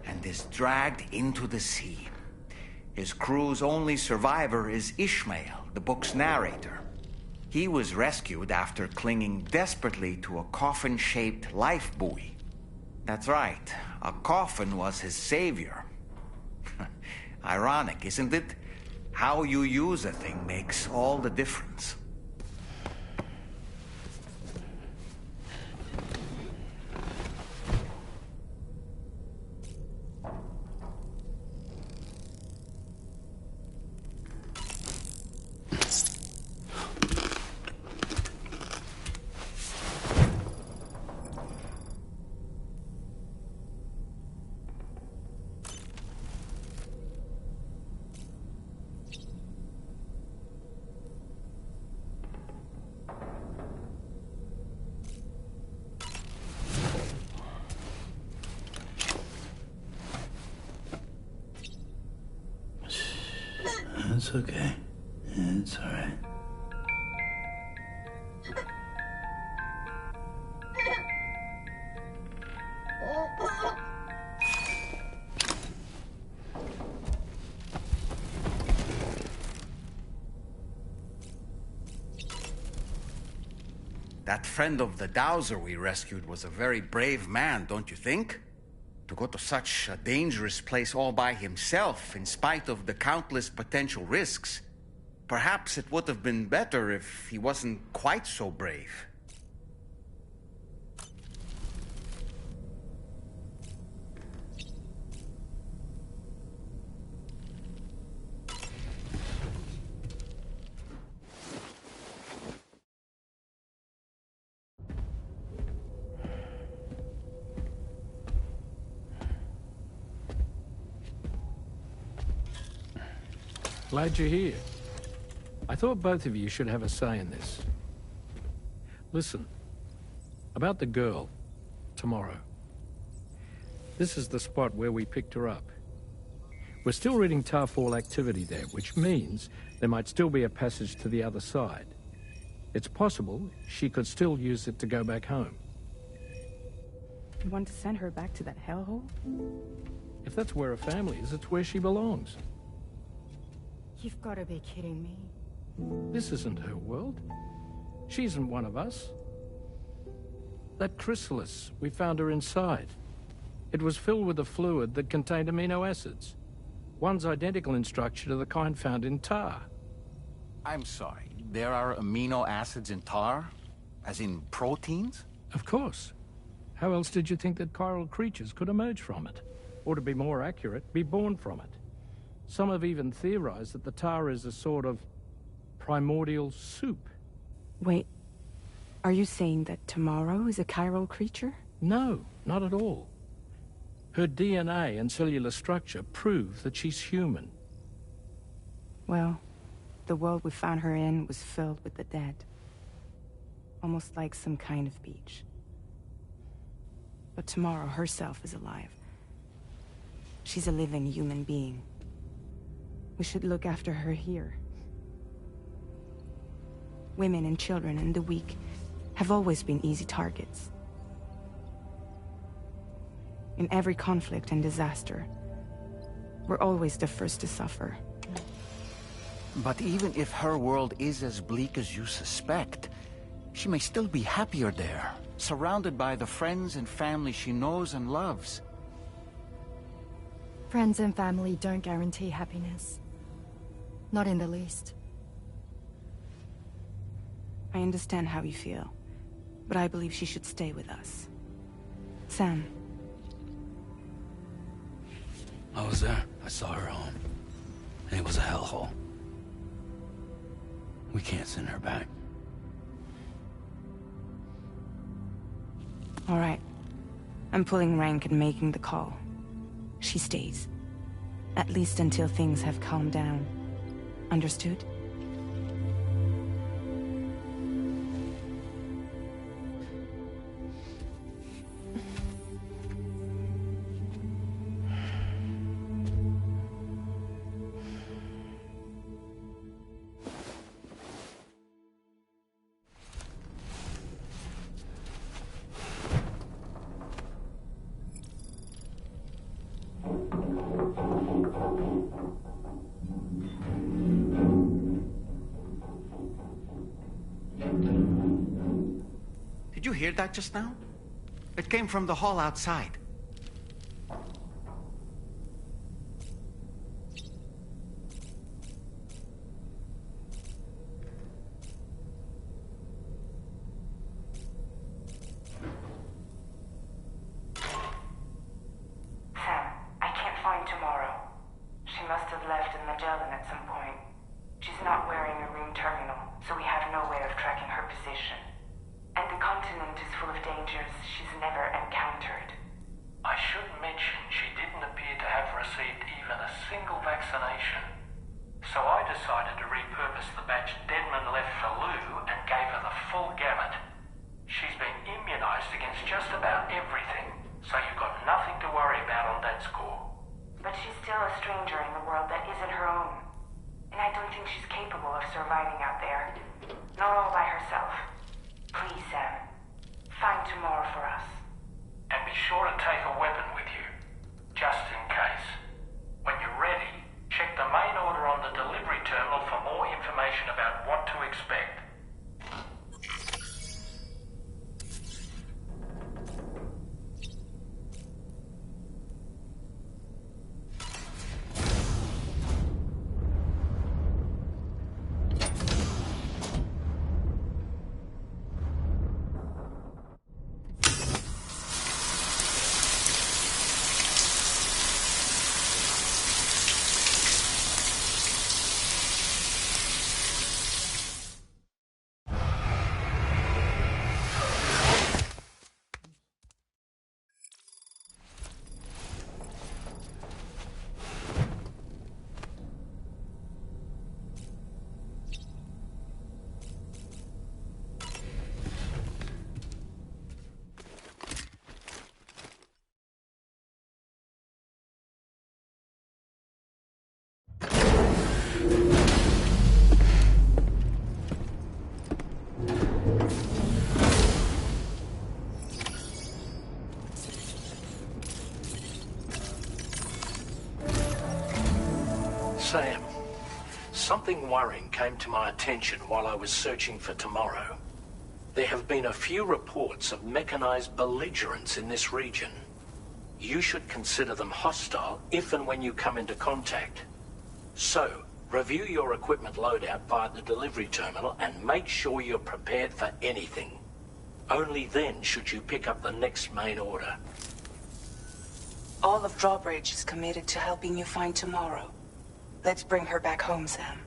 and is dragged into the sea. His crew's only survivor is Ishmael, the book's narrator. He was rescued after clinging desperately to a coffin-shaped life buoy. That's right, a coffin was his savior. Ironic, isn't it? How you use a thing makes all the difference. It's okay. It's all right. That friend of the dowser we rescued was a very brave man, don't you think? To go to such a dangerous place all by himself, in spite of the countless potential risks. Perhaps it would have been better if he wasn't quite so brave. Glad you're here. I thought both of you should have a say in this. Listen, about the girl, tomorrow. This is the spot where we picked her up. We're still reading Tarfall activity there, which means there might still be a passage to the other side. It's possible she could still use it to go back home. You want to send her back to that hellhole? If that's where her family is, it's where she belongs. You've got to be kidding me. This isn't her world. She isn't one of us. That chrysalis, we found her inside. It was filled with a fluid that contained amino acids. One's identical in structure to the kind found in tar. I'm sorry, there are amino acids in tar? As in proteins? Of course. How else did you think that chiral creatures could emerge from it? Or to be more accurate, be born from it? Some have even theorized that the tar is a sort of primordial soup. Wait, are you saying that tomorrow is a chiral creature? No, not at all. Her DNA and cellular structure prove that she's human. Well, the world we found her in was filled with the dead. Almost like some kind of beach. But tomorrow herself is alive. She's a living human being. We should look after her here. Women and children and the weak have always been easy targets. In every conflict and disaster, we're always the first to suffer. But even if her world is as bleak as you suspect, she may still be happier there, surrounded by the friends and family she knows and loves. Friends and family don't guarantee happiness. Not in the least. I understand how you feel, but I believe she should stay with us. Sam. I was there. I saw her home. And it was a hellhole. We can't send her back. All right. I'm pulling rank and making the call. She stays. At least until things have calmed down. Understood? Did you hear that just now? It came from the hall outside. Sam, I can't find Tomorrow. She must have left in Magellan at some point. She's not wearing a room terminal, so we have no way of tracking her position. And the continent is full of dangers she's never encountered. I should mention she didn't appear to have received even a single vaccination. So I decided to repurpose the batch Deadman left for Lou and gave her the full gamut. She's been immunized against just about everything, so you've got nothing to worry about on that score. But she's still a stranger in the world that isn't her own. And I don't think she's capable of surviving out there. Not all by herself. Please, Sam. Find Tomorrow for us. And be sure to take a weapon with you, just in case. When you're ready, check the main order on the delivery terminal for more information about what to expect. Sam, something worrying came to my attention while I was searching for Tomorrow. There have been a few reports of mechanized belligerents in this region. You should consider them hostile if and when you come into contact. So, review your equipment loadout via the delivery terminal and make sure you're prepared for anything. Only then should you pick up the next main order. All of Drawbridge is committed to helping you find Tomorrow. Let's bring her back home, Sam.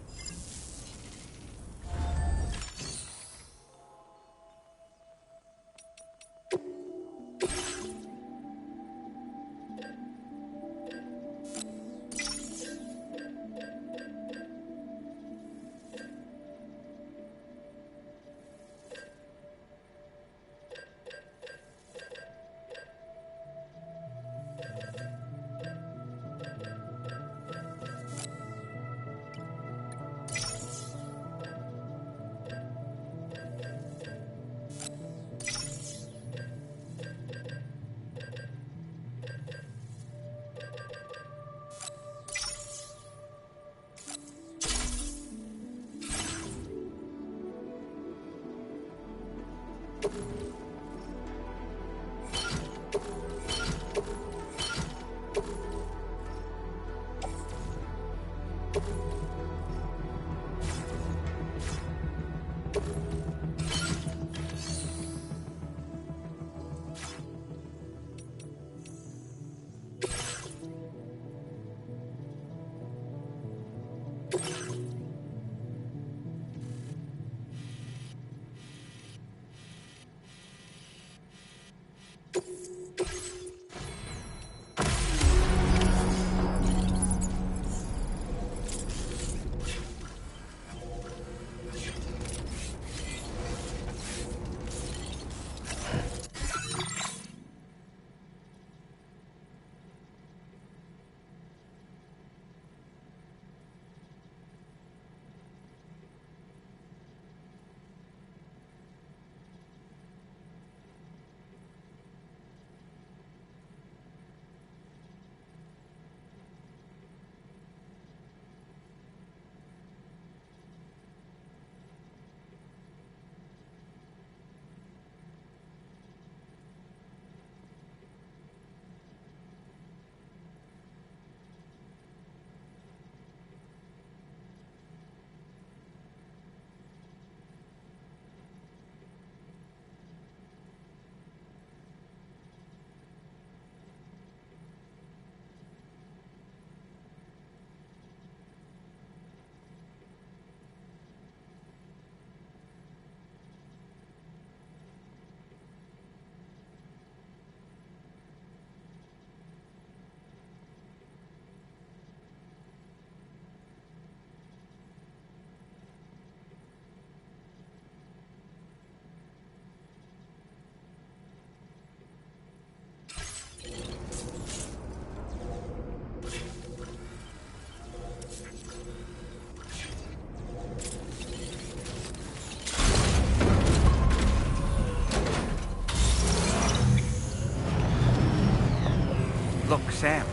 Look, Sam,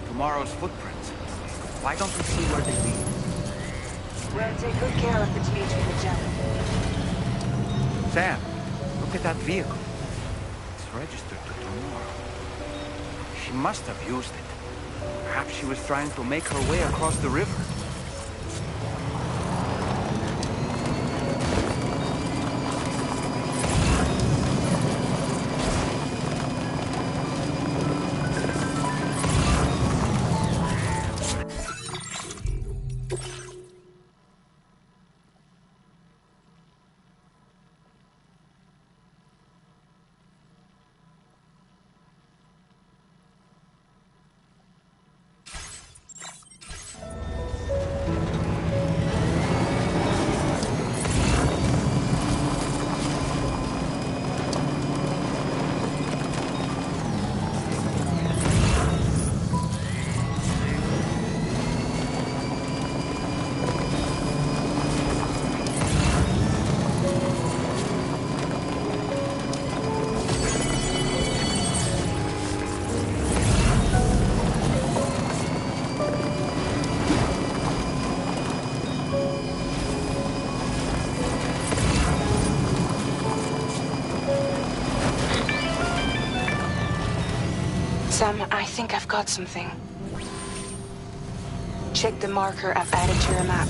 tomorrow's footprints. Why don't we see where they lead? We'll take good care of the DHV Magellan. Sam, look at that vehicle. It's registered to tomorrow. She must have used it. Perhaps she was trying to make her way across the river. Sam, I think I've got something. Check the marker I've added to your map.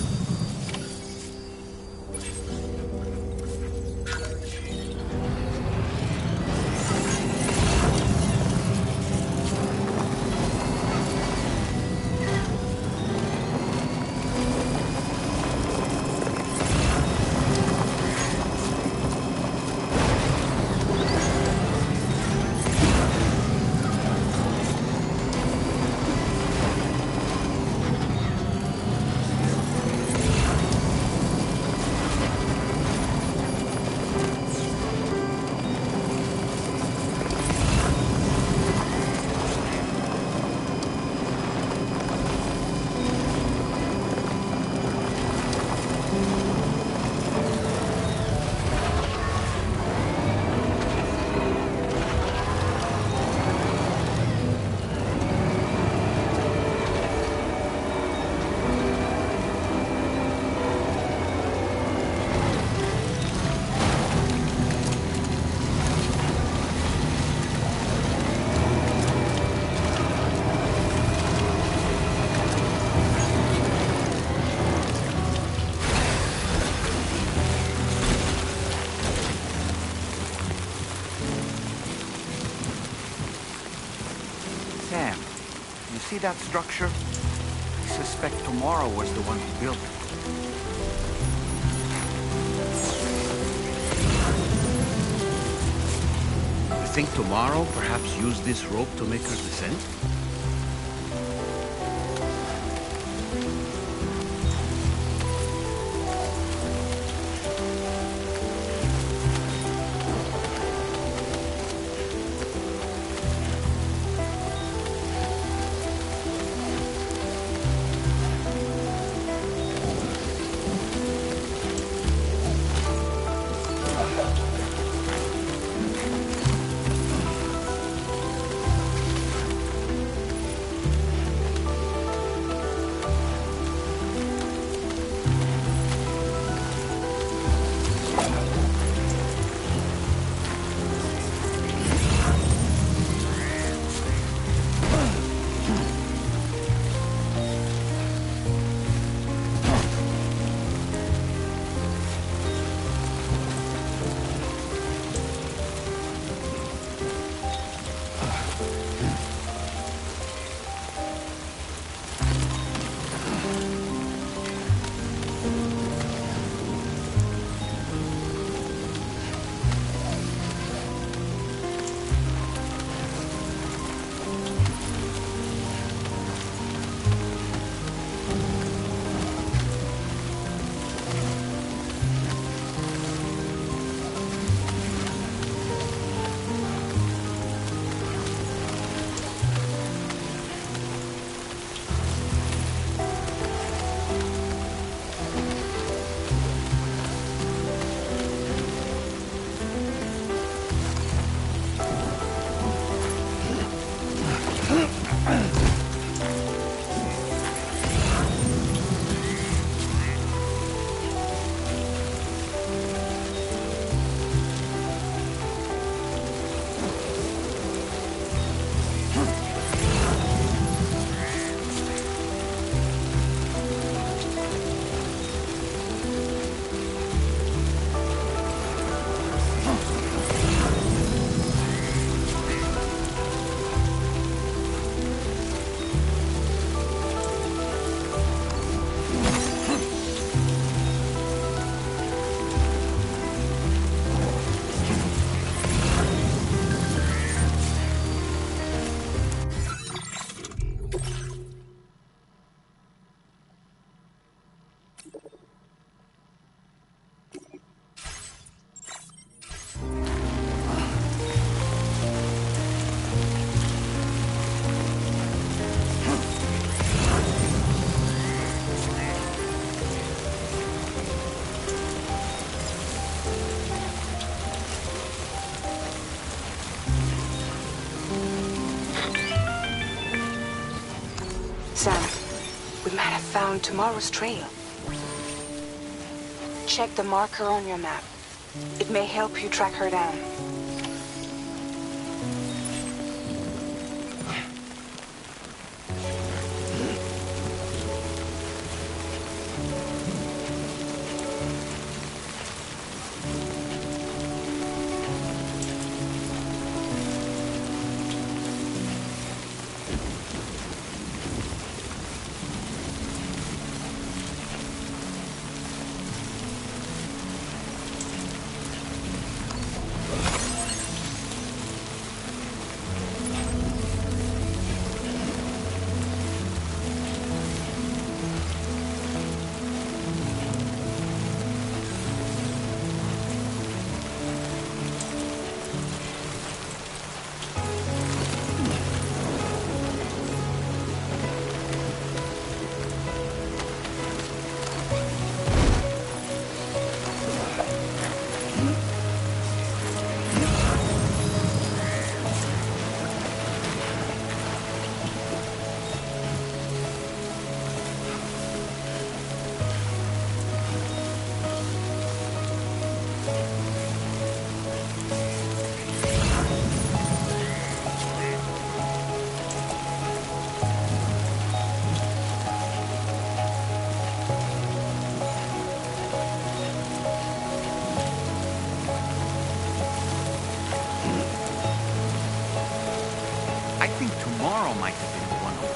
that structure? I suspect Tomorrow was the one who built it. You think Tomorrow perhaps used this rope to make her descend? Sam, we might have found Tomorrow's trail. Check the marker on your map. It may help you track her down.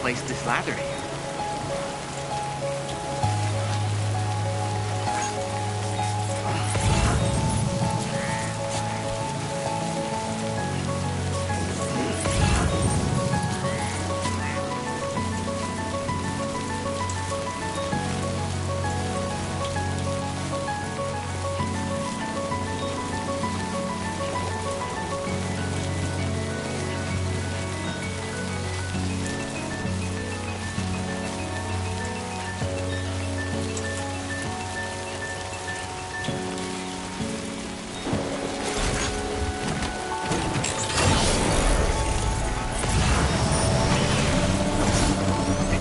placed this ladder here.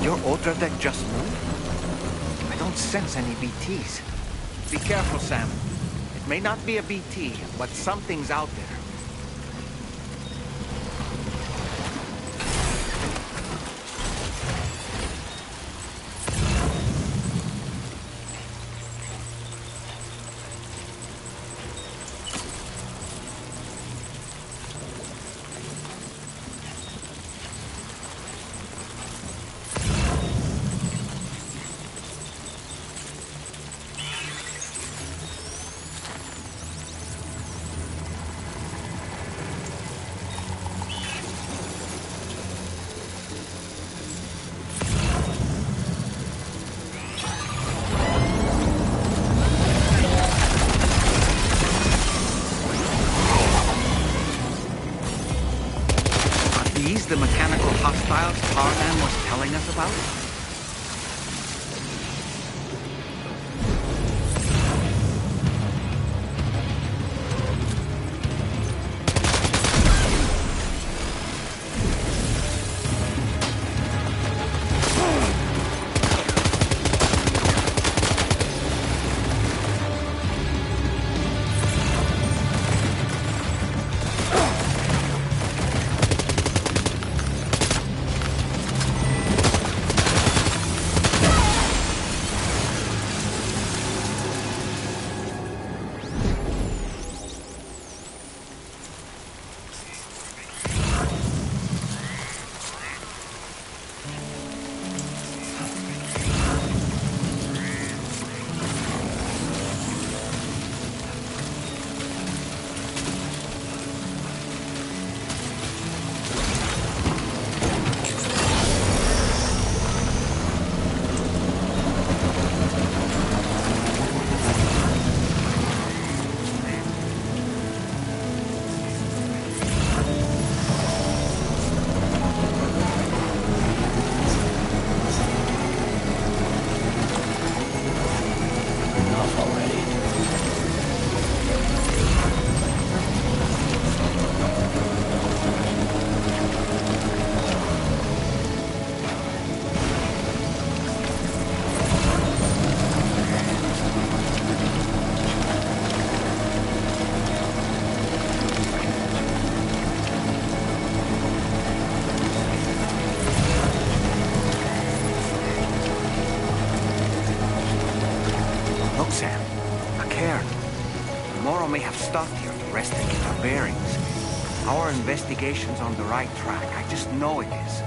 Your Ultra deck just moved? I don't sense any BTs. Be careful, Sam. It may not be a BT, but something's out there. These the mechanical hostiles Tarzan was telling us about? Look, Sam. A cairn. Moro may have stopped here to rest and get our bearings. Our investigation's on the right track. I just know it is.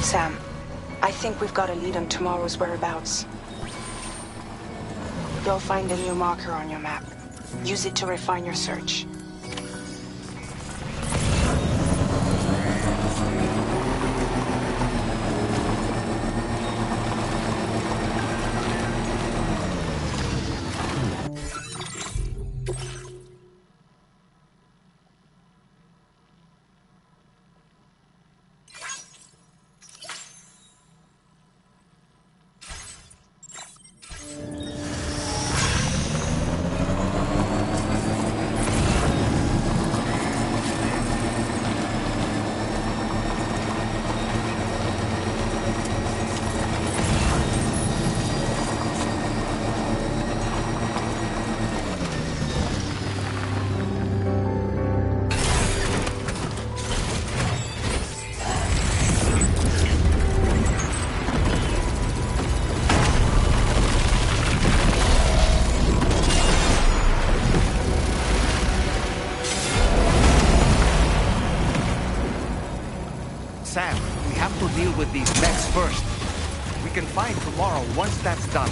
Sam, I think we've got a lead on tomorrow's whereabouts. You'll find a new marker on your map. Use it to refine your search. with these mechs first. We can find tomorrow once that's done.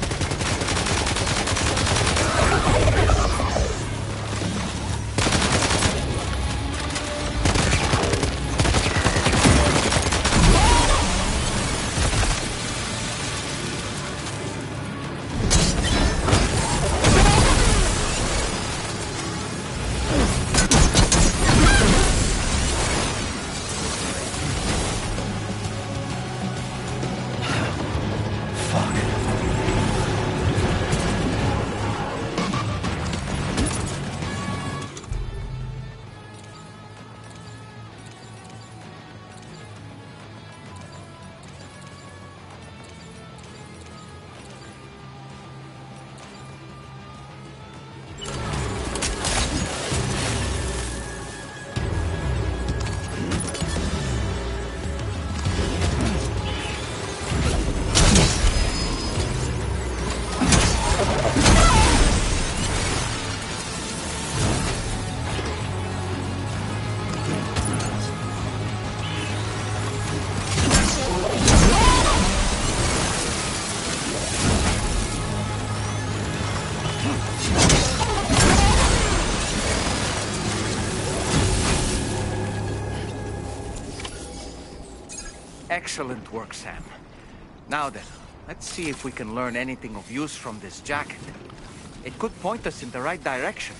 Excellent work, Sam. Now then, let's see if we can learn anything of use from this jacket. It could point us in the right direction.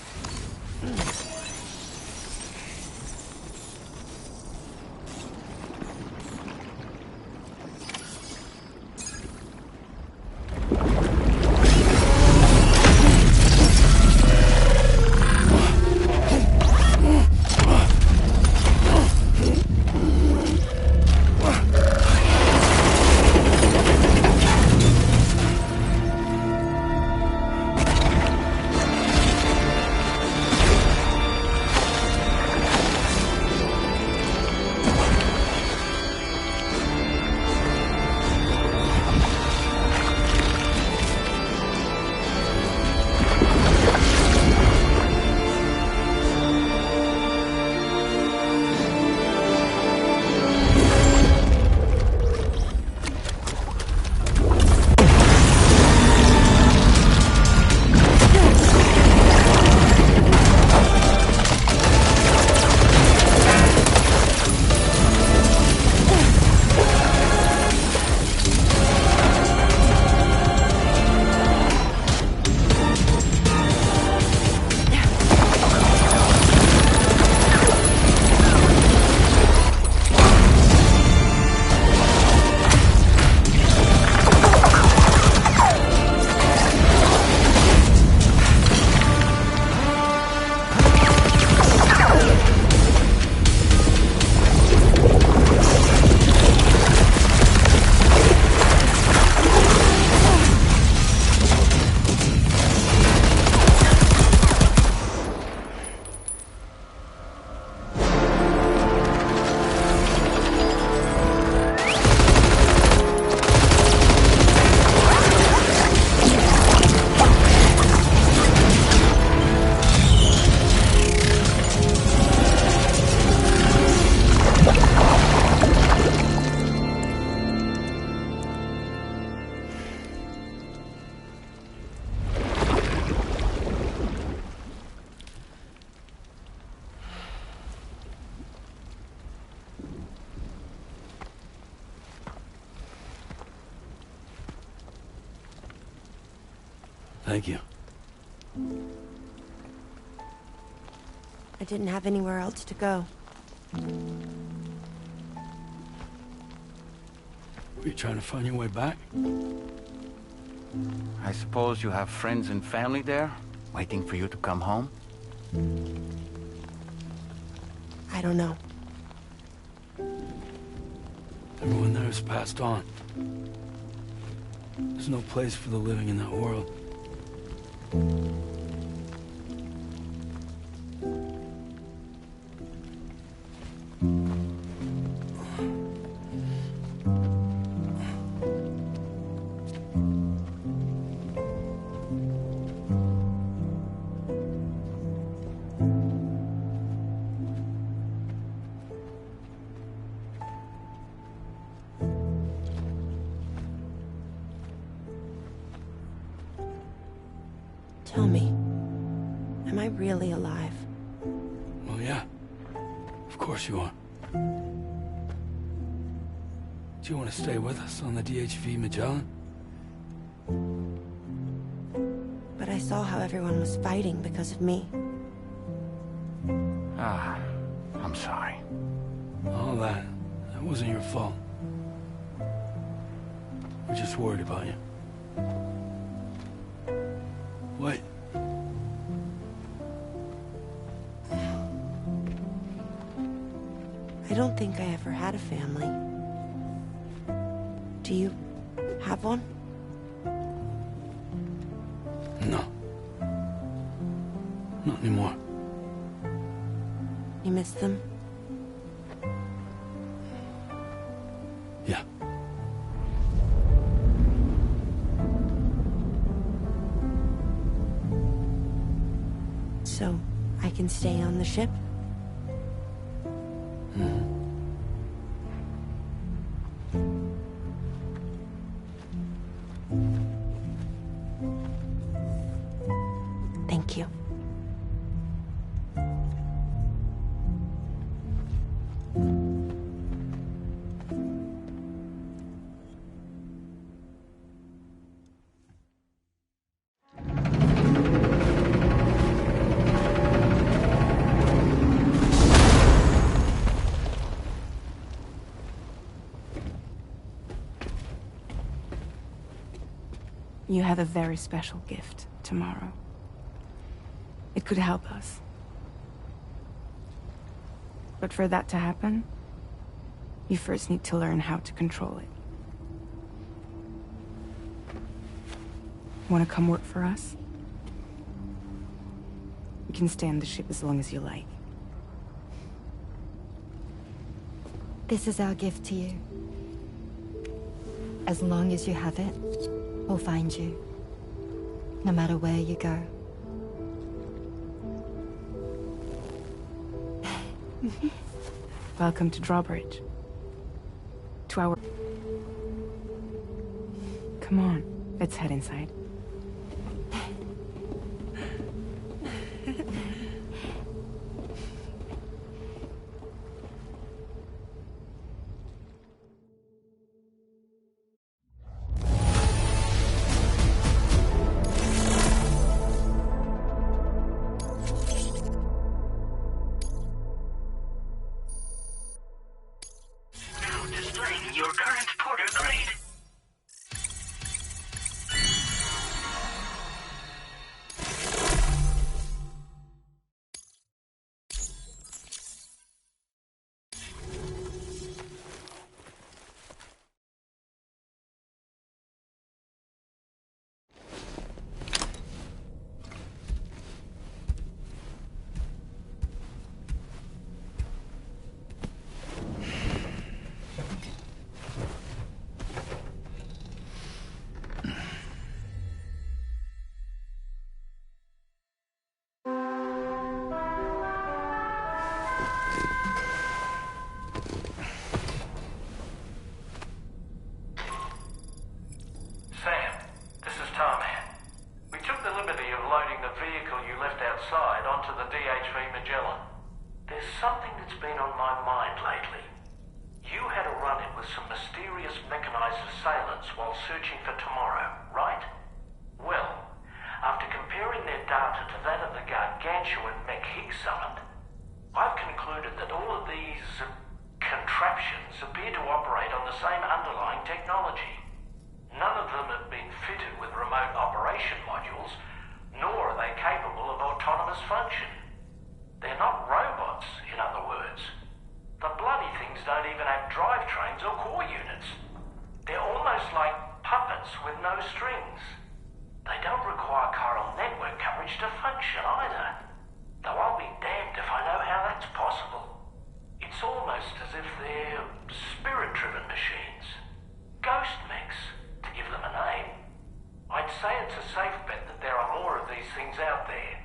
Thank you. I didn't have anywhere else to go. Were you trying to find your way back? I suppose you have friends and family there, waiting for you to come home? I don't know. Everyone there has passed on. There's no place for the living in that world. Tell me, am I really alive? Well, yeah. Of course you are. Do you want to stay with us on the DHV Magellan? But I saw how everyone was fighting because of me. I'm sorry. All that wasn't your fault. We're just worried about you. Wait. I don't think I ever had a family. Do you have one? No. Not anymore. You miss them? Yeah. So, I can stay on the ship? Thank you. You have a very special gift tomorrow. It could help us. But for that to happen, you first need to learn how to control it. Want to come work for us? You can stay on the ship as long as you like. This is our gift to you. As long as you have it, we'll find you. No matter where you go. Welcome to Drawbridge. To our... Come on, let's head inside. Displaying your current porter grade. something that's been on my mind lately. You had a run-in with some mysterious mechanized assailants while searching for tomorrow, right? Well, after comparing their data to that of the gargantuan mech Higgs summoned, I've concluded that all of these contraptions appear to operate on the same underlying technology. None of them have been fitted with remote operation modules, nor are they capable of autonomous function. They're not robots, in other words. The bloody things don't even have drivetrains or core units. They're almost like puppets with no strings. They don't require chiral network coverage to function either. Though I'll be damned if I know how that's possible. It's almost as if they're spirit-driven machines. Ghost mechs, to give them a name. I'd say it's a safe bet that there are more of these things out there.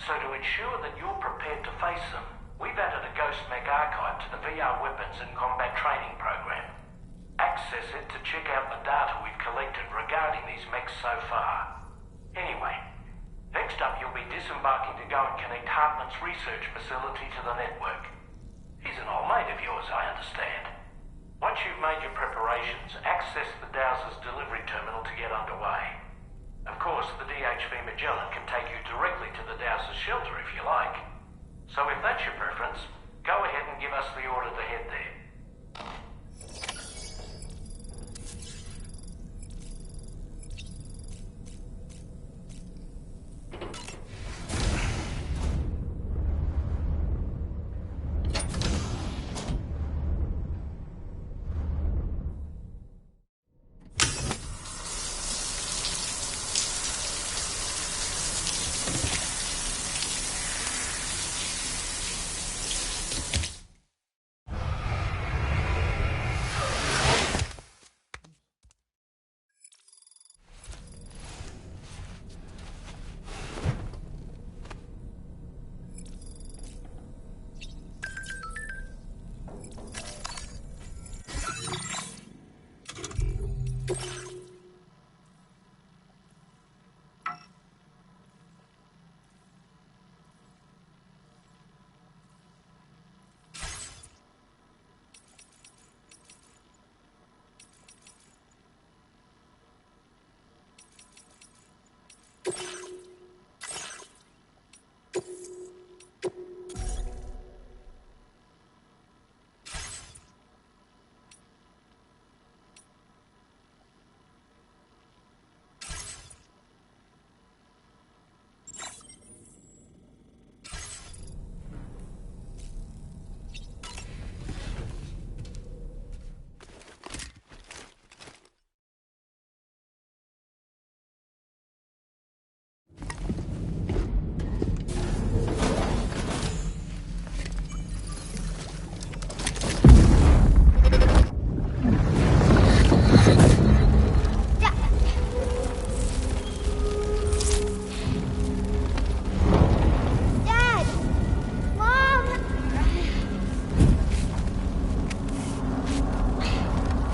So to ensure that you're prepared to face them, we've added a Ghost Mech archive to the VR Weapons and Combat Training program. Access it to check out the data we've collected regarding these mechs so far. Anyway, next and connect Hartman's research facility to the network. He's an old mate of yours, I understand. Once you've made your preparations, access the Dowser's delivery terminal to get underway. Of course, the DHV Magellan can take you directly to the Dowser's shelter if you like. So if that's your preference, go ahead and give us the order to head there.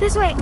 This way.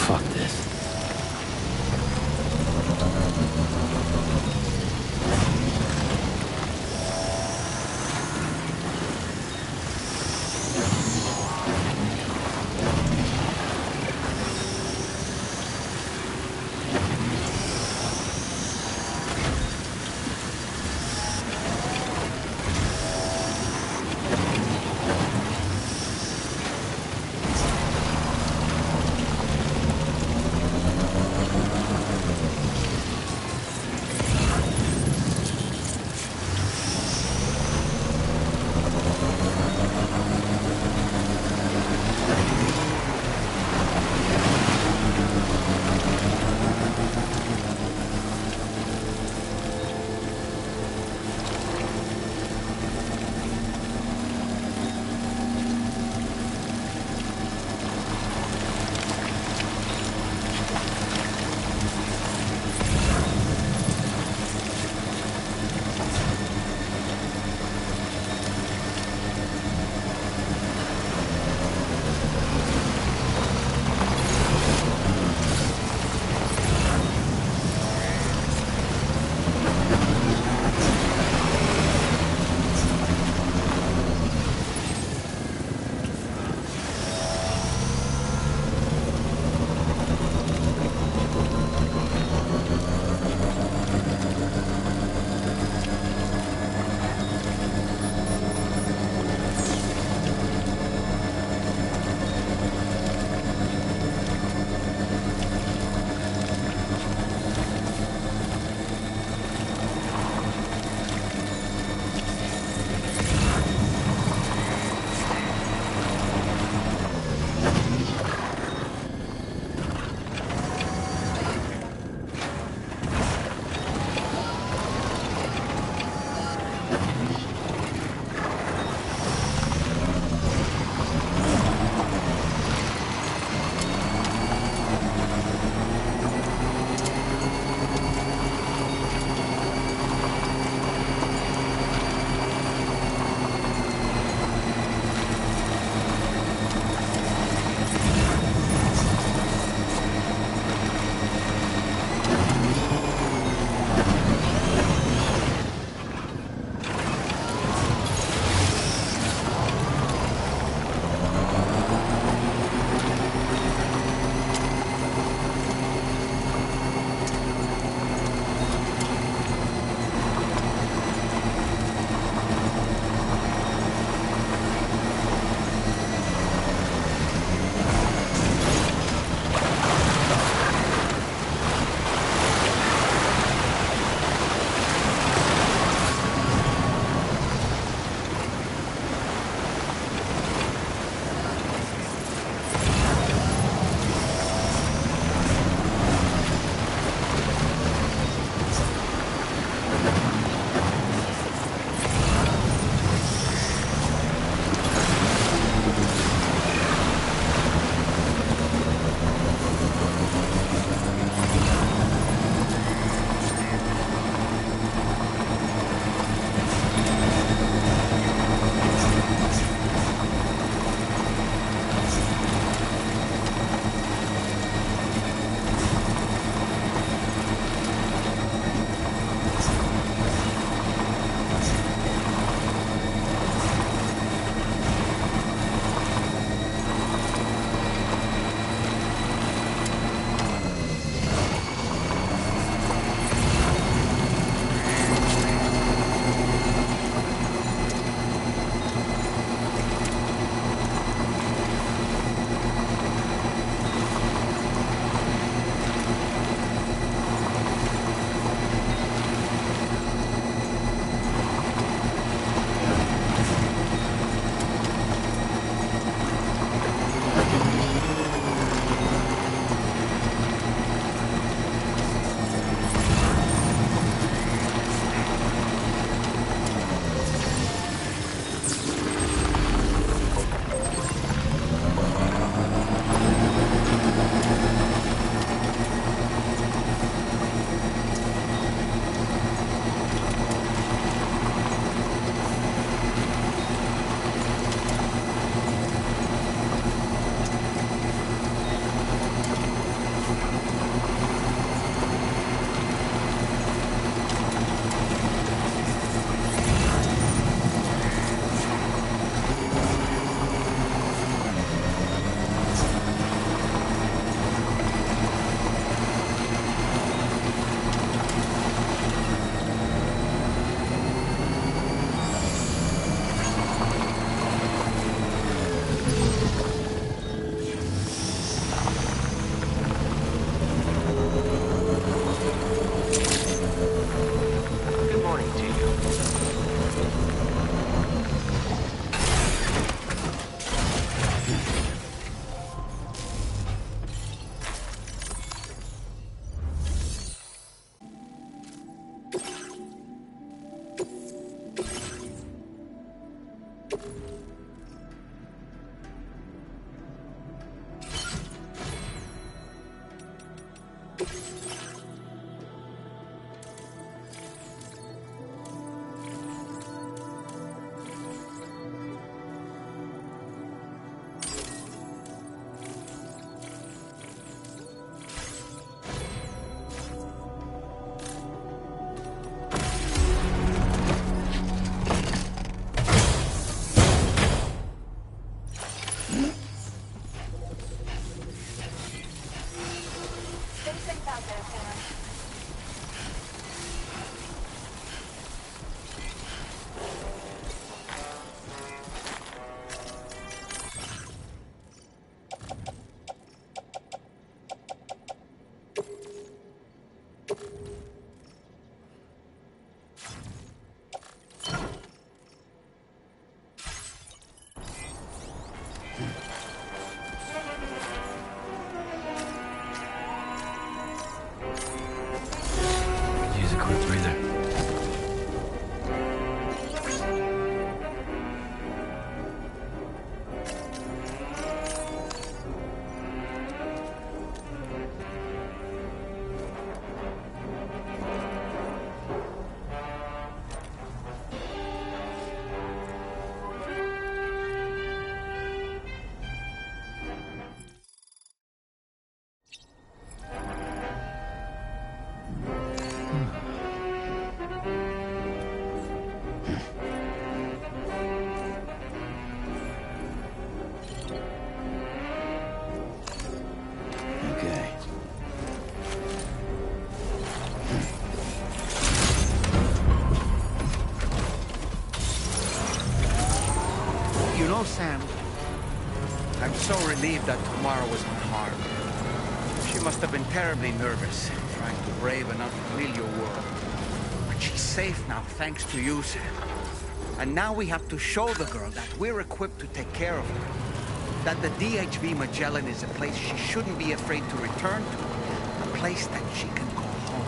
Fuck this. Use a quick breather. Okay. You know, Sam, I'm so relieved that Tamara was unharmed. She must have been terribly nervous, trying to brave an unfamiliar world. But she's safe now, thanks to you, Sam. And now we have to show the girl that we're equipped to take care of her. That the DHV Magellan is a place she shouldn't be afraid to return to. A place that she can call home.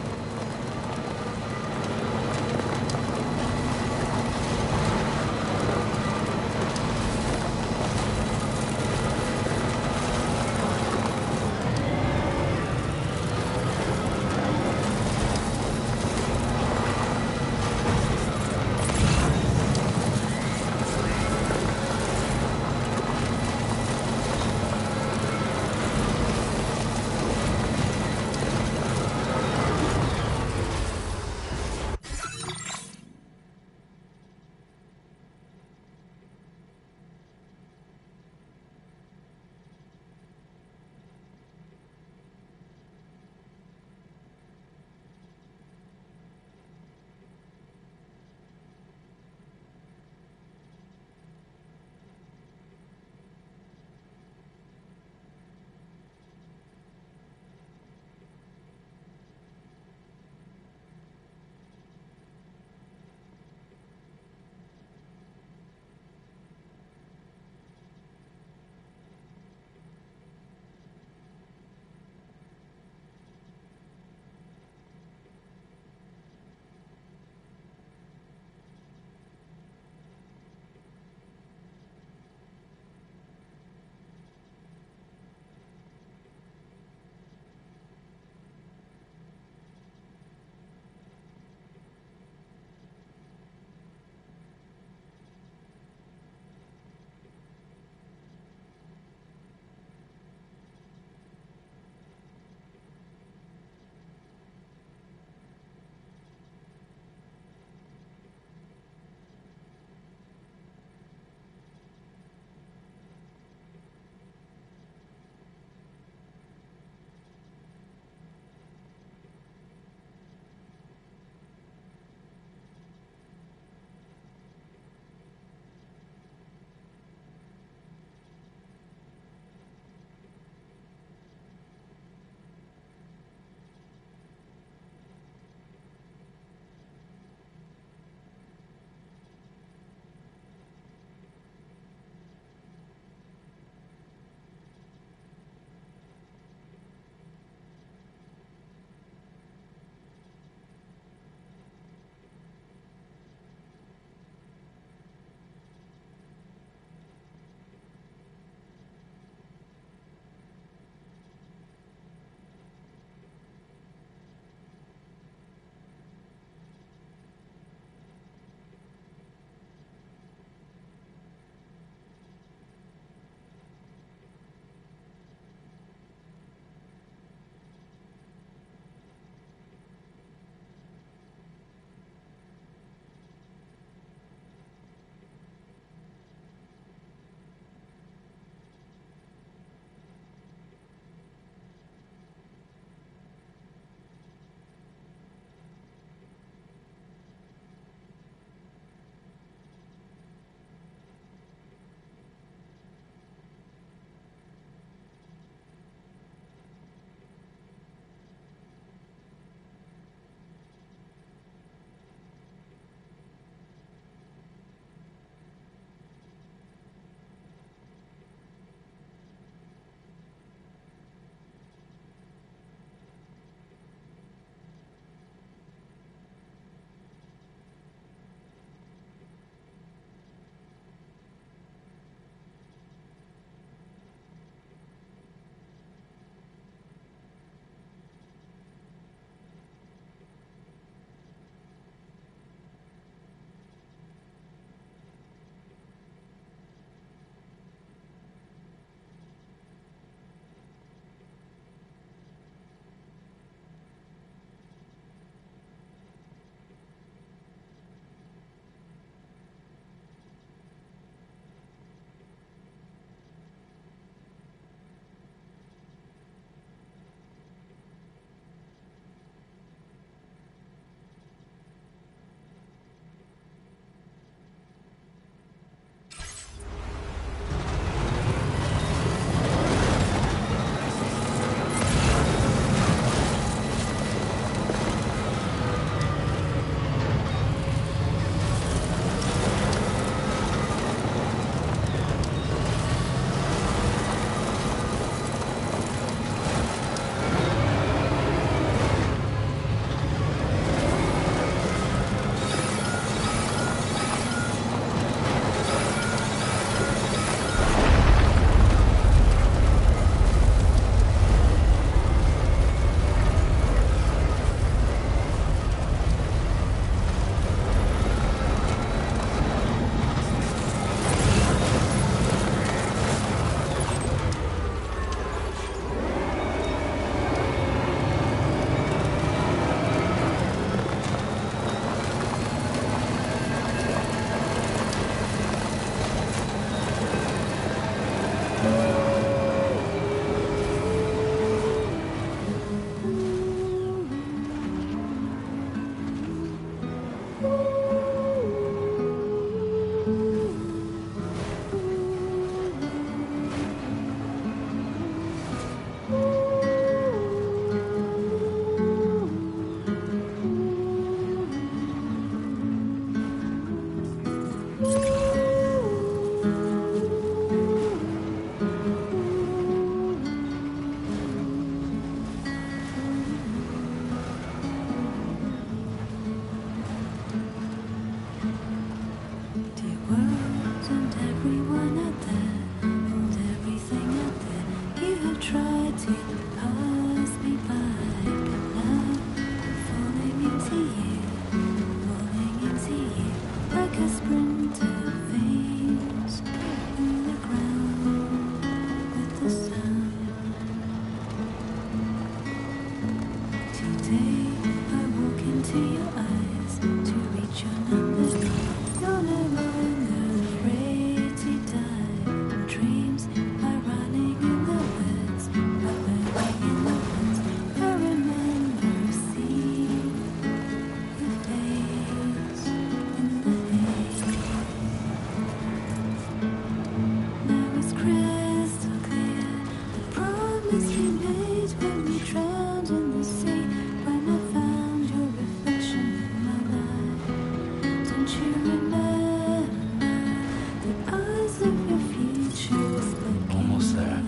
Almost there.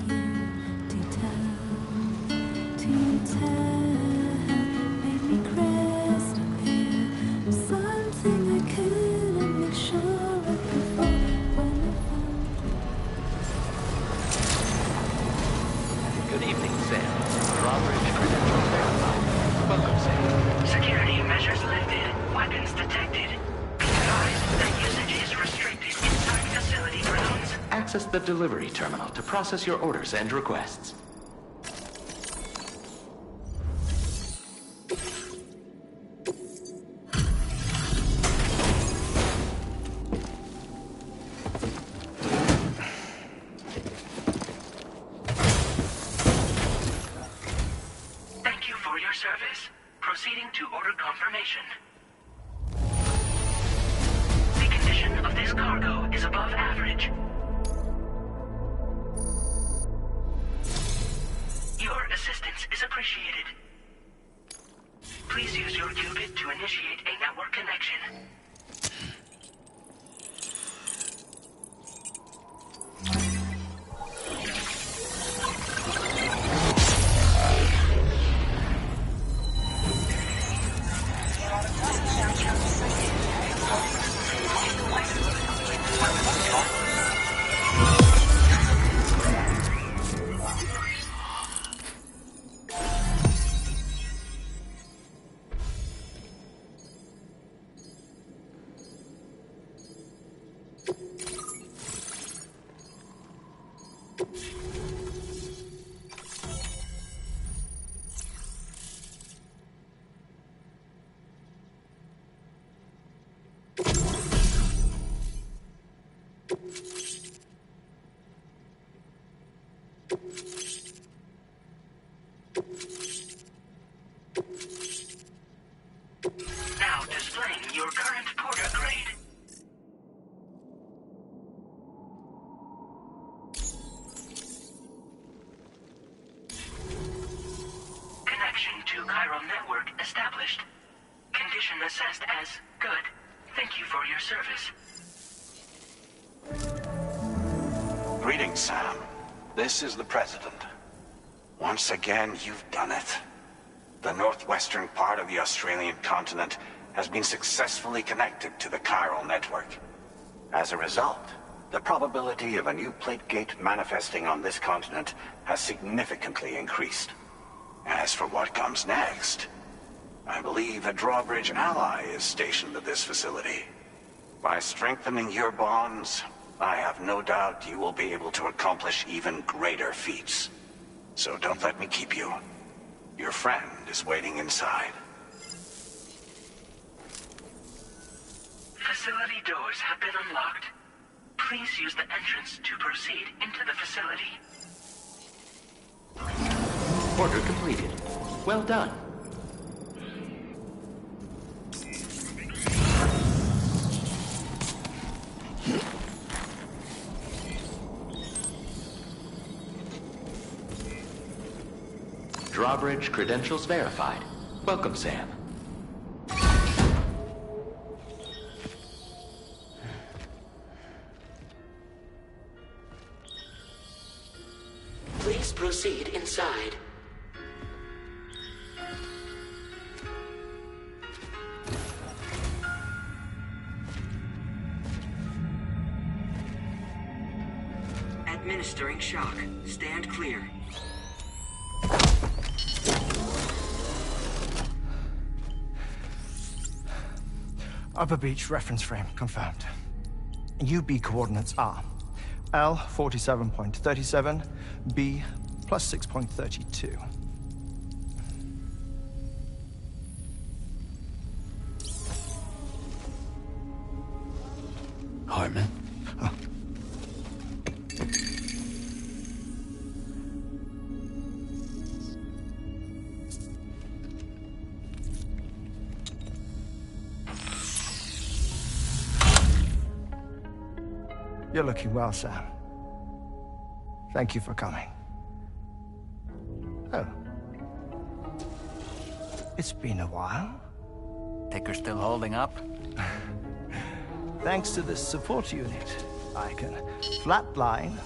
Good evening, Sam. Drawbridge credentials verified. Welcome, Sam. Security measures lifted. Weapons detected. Be advised that usage is restricted inside facility grounds. Access the delivery terminal to process your orders and requests. Thank you for your service. Proceeding to order confirmation. The condition of this cargo is above average. Your assistance is appreciated. Please use your qubit to initiate a network connection. Now displaying your current porter grade. Connection to chiral network established. Condition assessed as good. Thank you for your service. Greetings, Sam. This is the President. Once again, you've done it. The northwestern part of the Australian continent has been successfully connected to the chiral network. As a result, the probability of a new plate gate manifesting on this continent has significantly increased. As for what comes next, I believe a drawbridge ally is stationed at this facility. By strengthening your bonds, I have no doubt you will be able to accomplish even greater feats. So don't let me keep you. Your friend is waiting inside. Facility doors have been unlocked. Please use the entrance to proceed into the facility. Order completed. Well done. Drawbridge credentials verified. Welcome, Sam. Please proceed inside. Administering shock. Stand clear. Upper Beach reference frame confirmed. UB coordinates are L 47.37, B plus 6.32. You're looking well, Sam. Thank you for coming. Oh. It's been a while. Ticker still holding up? Thanks to this support unit, I can flatline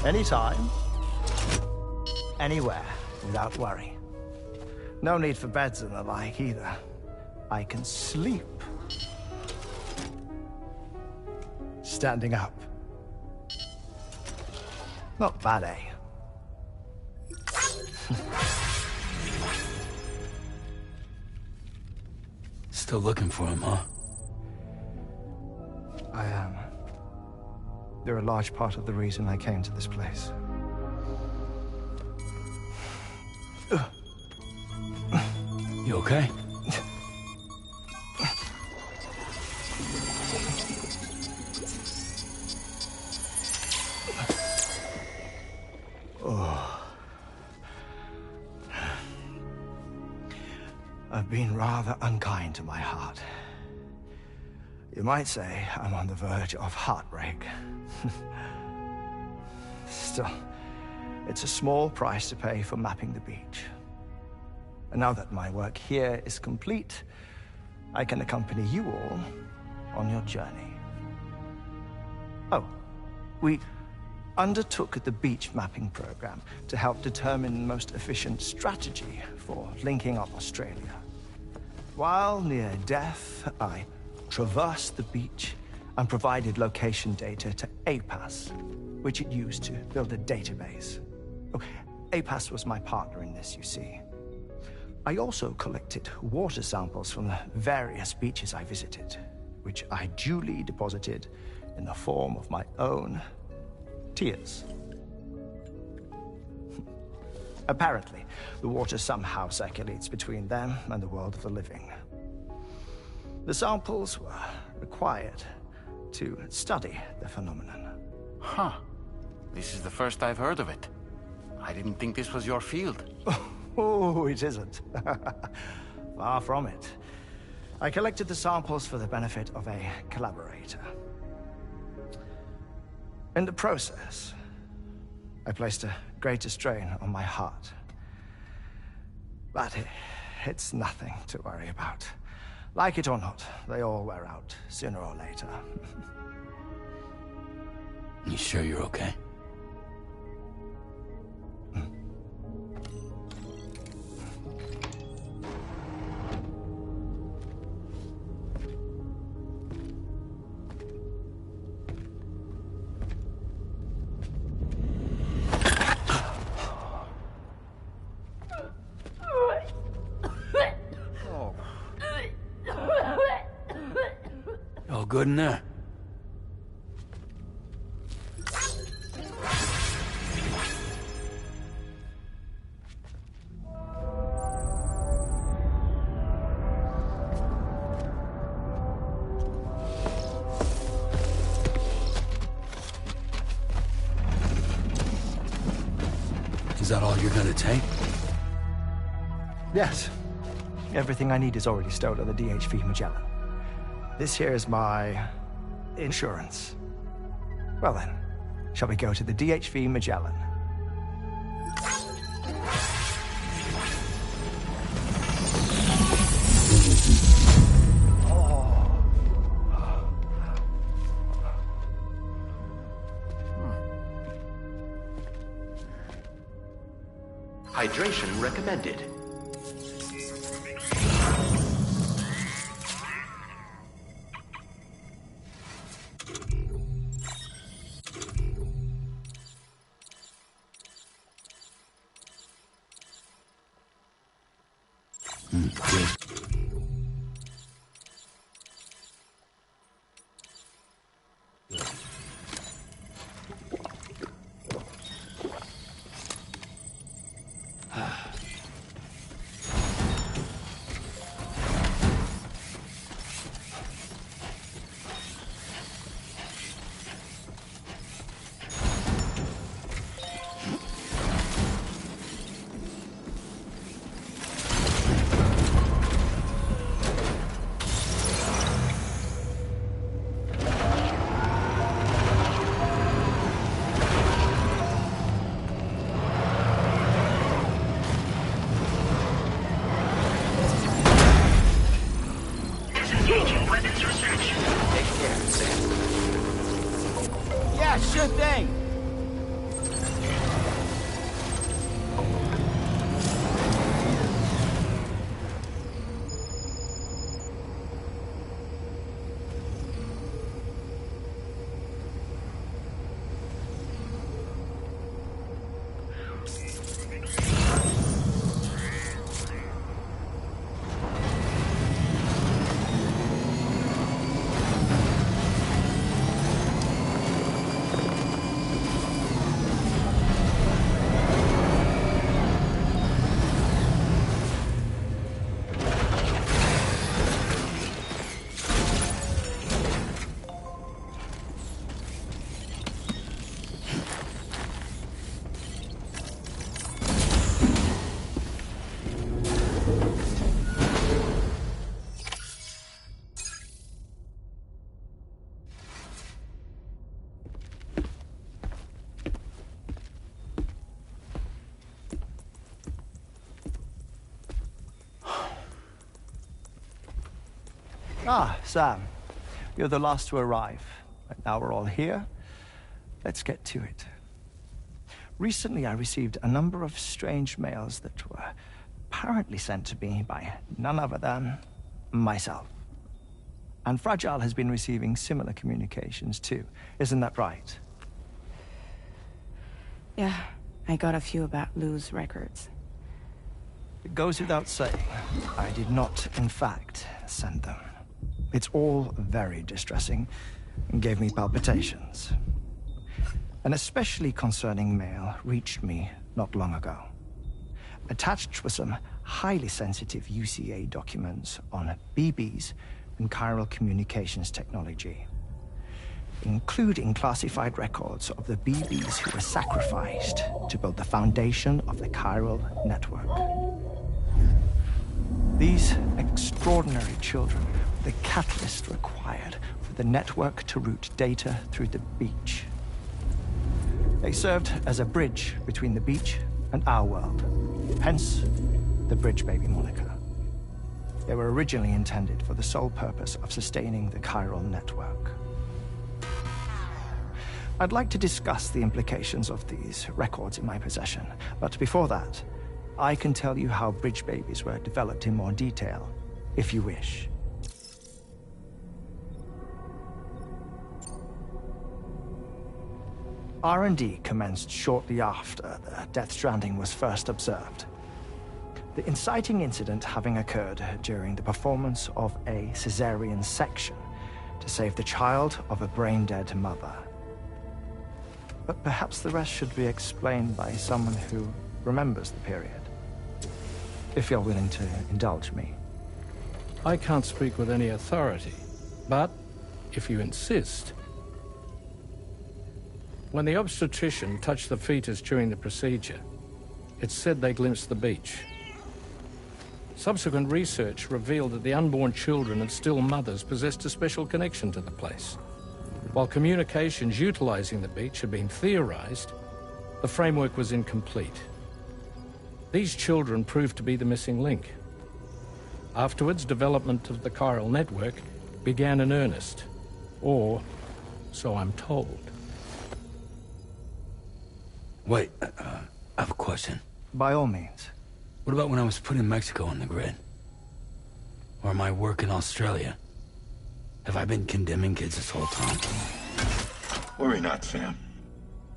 anytime, anywhere, without worry. No need for beds and the like either. I can sleep standing up. Not bad, eh? Still looking for him, huh? I am. They're a large part of the reason I came to this place. You okay? Oh. I've been rather unkind to my heart. You might say I'm on the verge of heartbreak. Still, it's a small price to pay for mapping the beach. And now that my work here is complete, I can accompany you all on your journey. Oh, we undertook the beach mapping program to help determine the most efficient strategy for linking up Australia. While near death, I traversed the beach and provided location data to APAS, which it used to build a database. Oh, APAS was my partner in this, you see. I also collected water samples from the various beaches I visited, which I duly deposited in the form of my own tears. Apparently, the water somehow circulates between them and the world of the living. The samples were required to study the phenomenon. Huh. This is the first I've heard of it. I didn't think this was your field. Oh, it isn't. Far from it. I collected the samples for the benefit of a collaborator. In the process, I placed a greater strain on my heart. But it's nothing to worry about. Like it or not, they all wear out, sooner or later. You sure you're okay? All good in there? Is that all you're gonna take? Yes. Everything I need is already stowed on the DHV Magellan. This here is my insurance. Well then, shall we go to the DHV Magellan? Hydration recommended. Ah, Sam. You're the last to arrive. But now we're all here. Let's get to it. Recently, I received a number of strange mails that were apparently sent to me by none other than myself. And Fragile has been receiving similar communications too. Isn't that right? Yeah, I got a few about Lou's records. It goes without saying, I did not, in fact, send them. It's all very distressing and gave me palpitations. An especially concerning mail reached me not long ago. Attached were some highly sensitive UCA documents on BBs and chiral communications technology, including classified records of the BBs who were sacrificed to build the foundation of the chiral network. These extraordinary children were the catalyst required for the network to route data through the beach. They served as a bridge between the beach and our world, hence the Bridge Baby moniker. They were originally intended for the sole purpose of sustaining the chiral network. I'd like to discuss the implications of these records in my possession, but before that, I can tell you how Bridge Babies were developed in more detail, if you wish. R&D commenced shortly after the Death Stranding was first observed. The inciting incident having occurred during the performance of a cesarean section to save the child of a brain-dead mother. But perhaps the rest should be explained by someone who remembers the period. If you're willing to indulge me. I can't speak with any authority, but if you insist. When the obstetrician touched the fetus during the procedure, it's said they glimpsed the beach. Subsequent research revealed that the unborn children of still mothers possessed a special connection to the place. While communications utilizing the beach had been theorized, the framework was incomplete. These children proved to be the missing link. Afterwards, development of the chiral network began in earnest, or so I'm told. Wait, I have a question. By all means. What about when I was putting Mexico on the grid? Or my work in Australia? Have I been condemning kids this whole time? Worry not, Sam.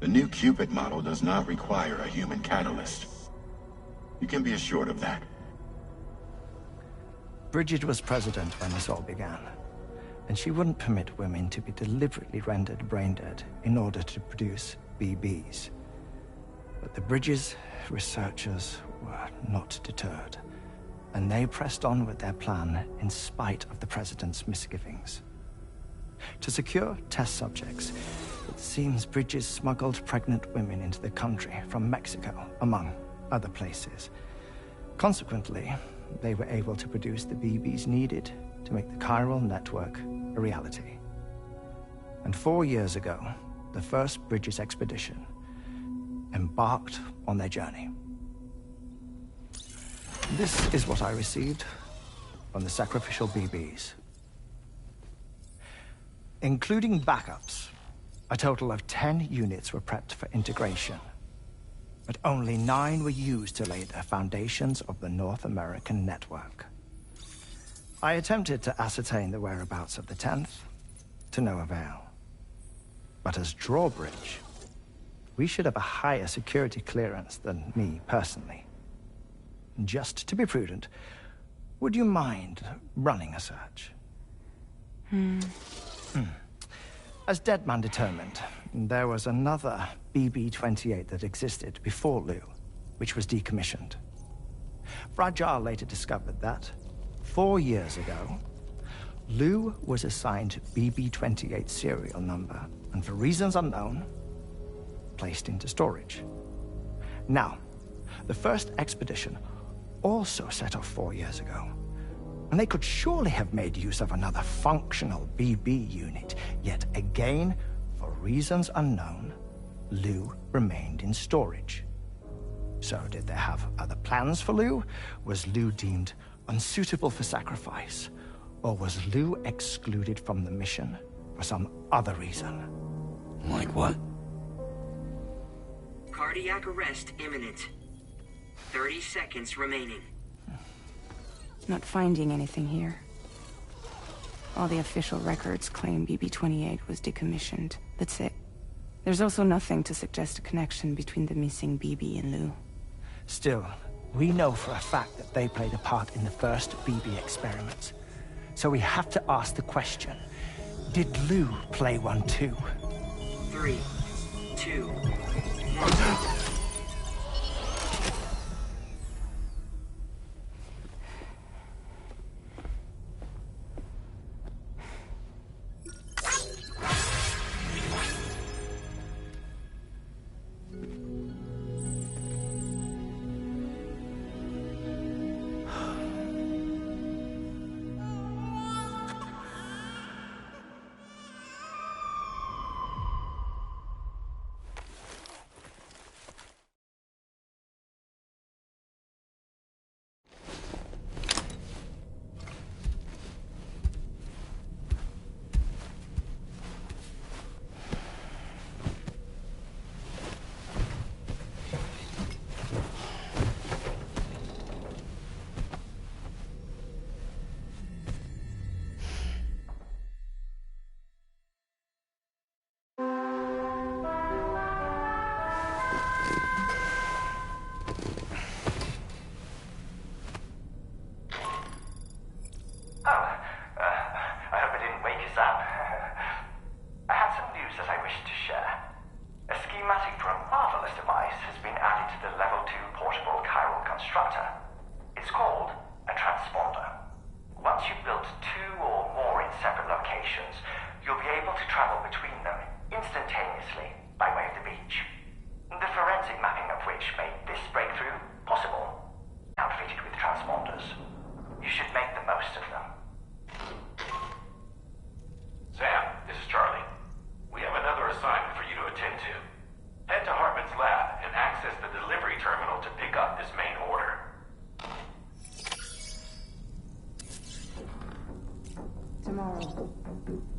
The new Cupid model does not require a human catalyst. You can be assured of that. Bridget was president when this all began, and she wouldn't permit women to be deliberately rendered brain-dead in order to produce BBs. But the Bridges researchers were not deterred, and they pressed on with their plan in spite of the president's misgivings. To secure test subjects, it seems Bridges smuggled pregnant women into the country from Mexico, among other places. Consequently, they were able to produce the BBs needed to make the chiral network a reality. And 4 years ago, the first Bridges expedition embarked on their journey. This is what I received from the sacrificial BBs. Including backups, a total of 10 units were prepped for integration, but only 9 were used to lay the foundations of the North American network. I attempted to ascertain the whereabouts of the 10th, to no avail. But as drawbridge, we should have a higher security clearance than me personally. Just to be prudent, would you mind running a search? As Deadman determined, there was another BB-28 that existed before Lou, which was decommissioned. Fragile later discovered that, 4 years ago, Lou was assigned BB-28 serial number, and for reasons unknown, placed into storage. Now, the first expedition also set off 4 years ago, and they could surely have made use of another functional BB unit, yet again, for reasons unknown, Lou remained in storage. So did they have other plans for Lou? Was Lou deemed unsuitable for sacrifice? Or was Lou excluded from the mission for some other reason? Like what? Cardiac arrest imminent. 30 seconds remaining. Not finding anything here. All the official records claim BB-28 was decommissioned. That's it. There's also nothing to suggest a connection between the missing BB and Lou. Still, we know for a fact that they played a part in the first BB experiment. So we have to ask the question, did Lou play one too? 3, 2, 1.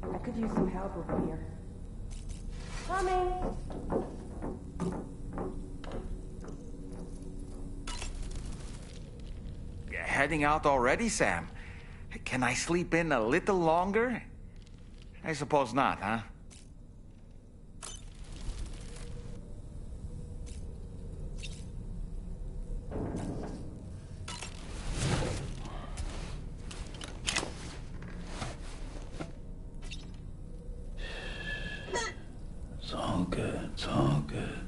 I could use some help over here. Coming! Heading out already, Sam? Can I sleep in a little longer? I suppose not, huh? It's all good. It's all good.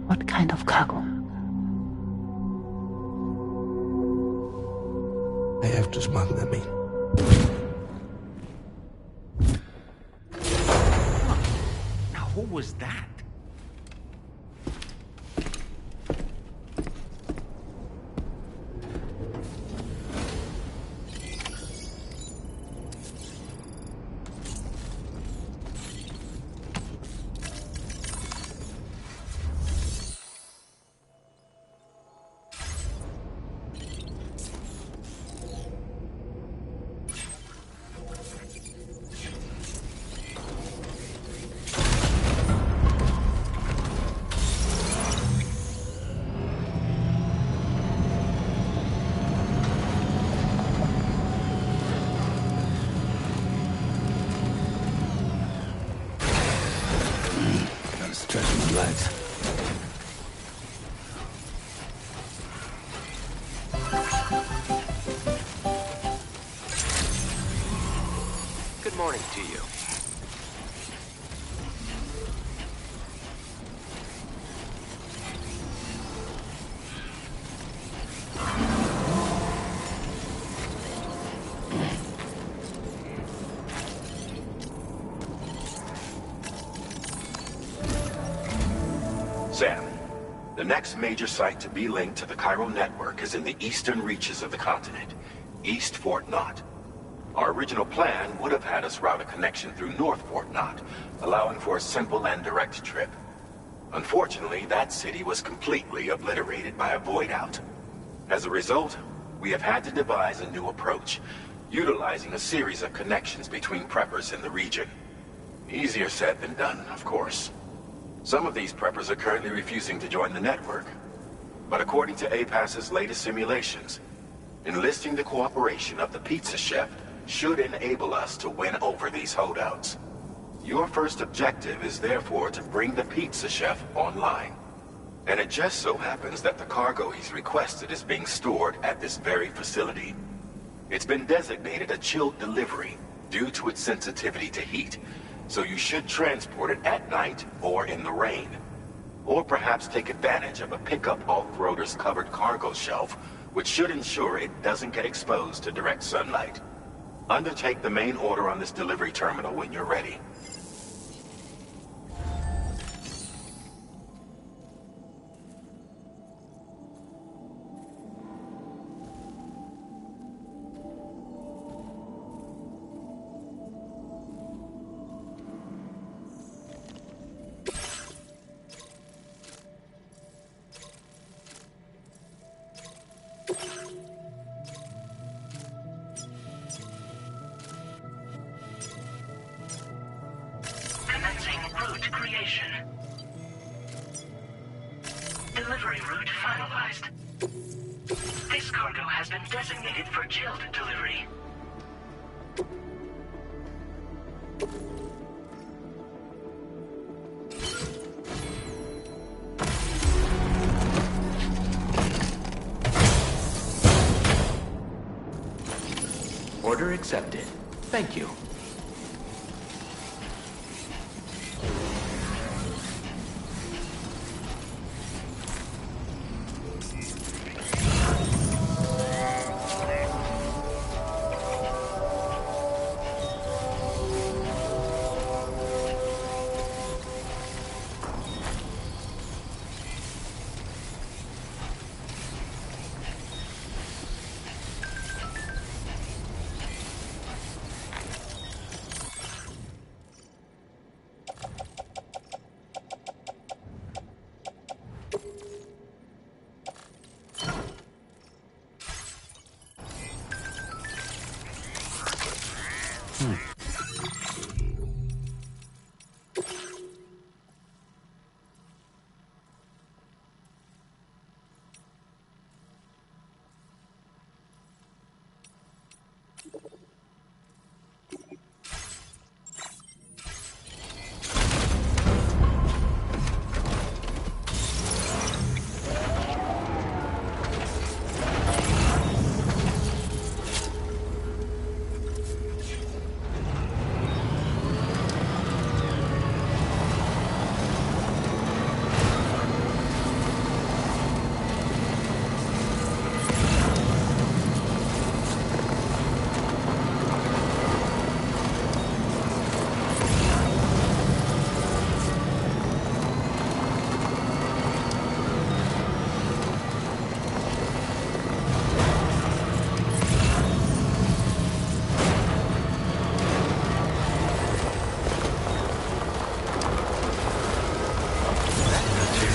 What kind of cargo? I have to smuggle them in. Now, who was that? morning to you. Sam, the next major site to be linked to the Cairo network is in the eastern reaches of the continent, East Fort Knott. Our original plan would have had us route a connection through North Fort Knott, allowing for a simple and direct trip. Unfortunately, that city was completely obliterated by a void out. As a result, we have had to devise a new approach, utilizing a series of connections between preppers in the region. Easier said than done, of course. Some of these preppers are currently refusing to join the network. But according to APAS's latest simulations, enlisting the cooperation of the pizza chef should enable us to win over these holdouts. Your first objective is therefore to bring the pizza chef online. And it just so happens that the cargo he's requested is being stored at this very facility. It's been designated a chilled delivery due to its sensitivity to heat, so you should transport it at night or in the rain. Or perhaps take advantage of a pickup off-roader's covered cargo shelf, which should ensure it doesn't get exposed to direct sunlight. Undertake the main order on this delivery terminal when you're ready. Commencing route creation. Delivery route finalized. This cargo has been designated for chilled delivery. Order accepted. Thank you.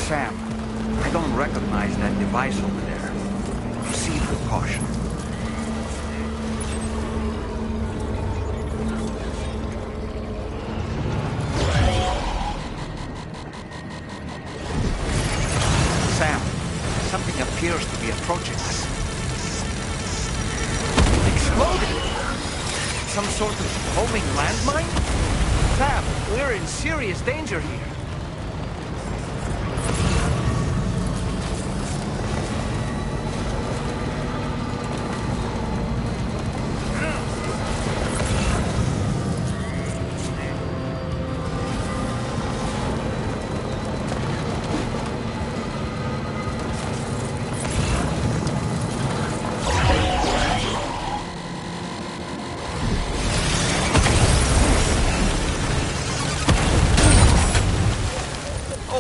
Sam, I don't recognize that device over there. Proceed with caution. Sam, something appears to be approaching us. Exploded! Some sort of homing landmine? Sam, we're in serious danger here.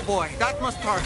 boy, that must hurt.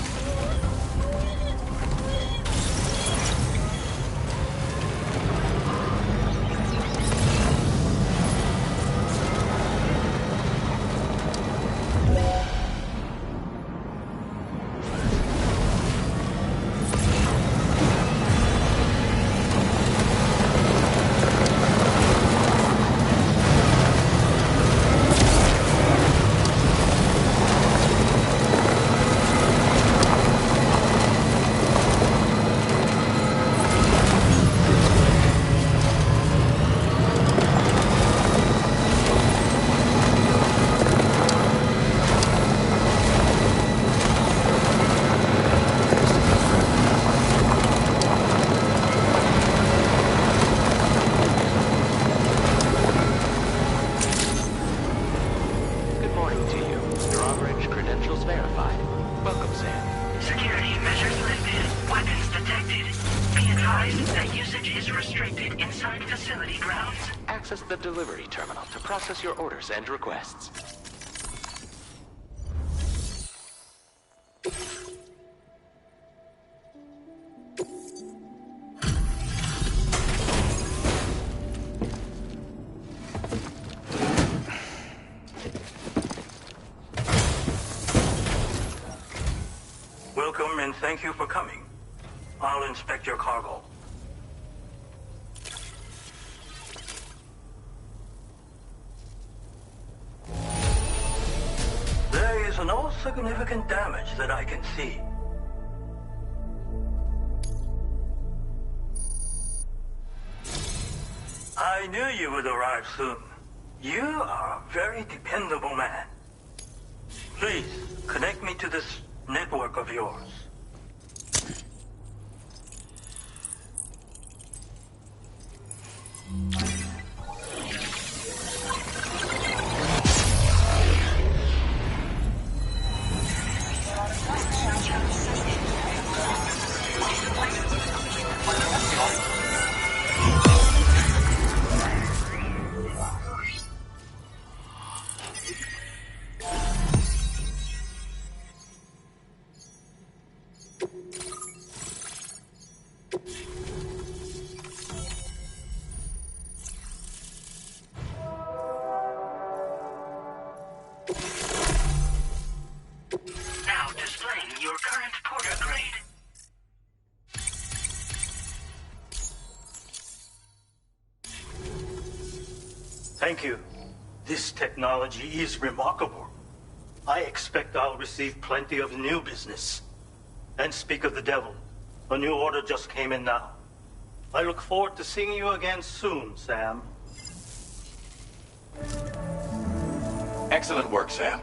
Good morning to you. Drawbridge credentials verified. Welcome, Sam. Security measures lifted. Weapons detected. Be advised that usage is restricted inside facility grounds. Access the delivery terminal to process your orders and requests. Welcome and thank you for coming. I'll inspect your cargo. There is no significant damage that I can see. I knew you would arrive soon. You are a very dependable man. Please, connect me to this network of yours. Now displaying your current porter grade. Thank you. This technology is remarkable. I expect I'll receive plenty of new business. And speak of the devil, a new order just came in now. I look forward to seeing you again soon, Sam. Excellent work, Sam.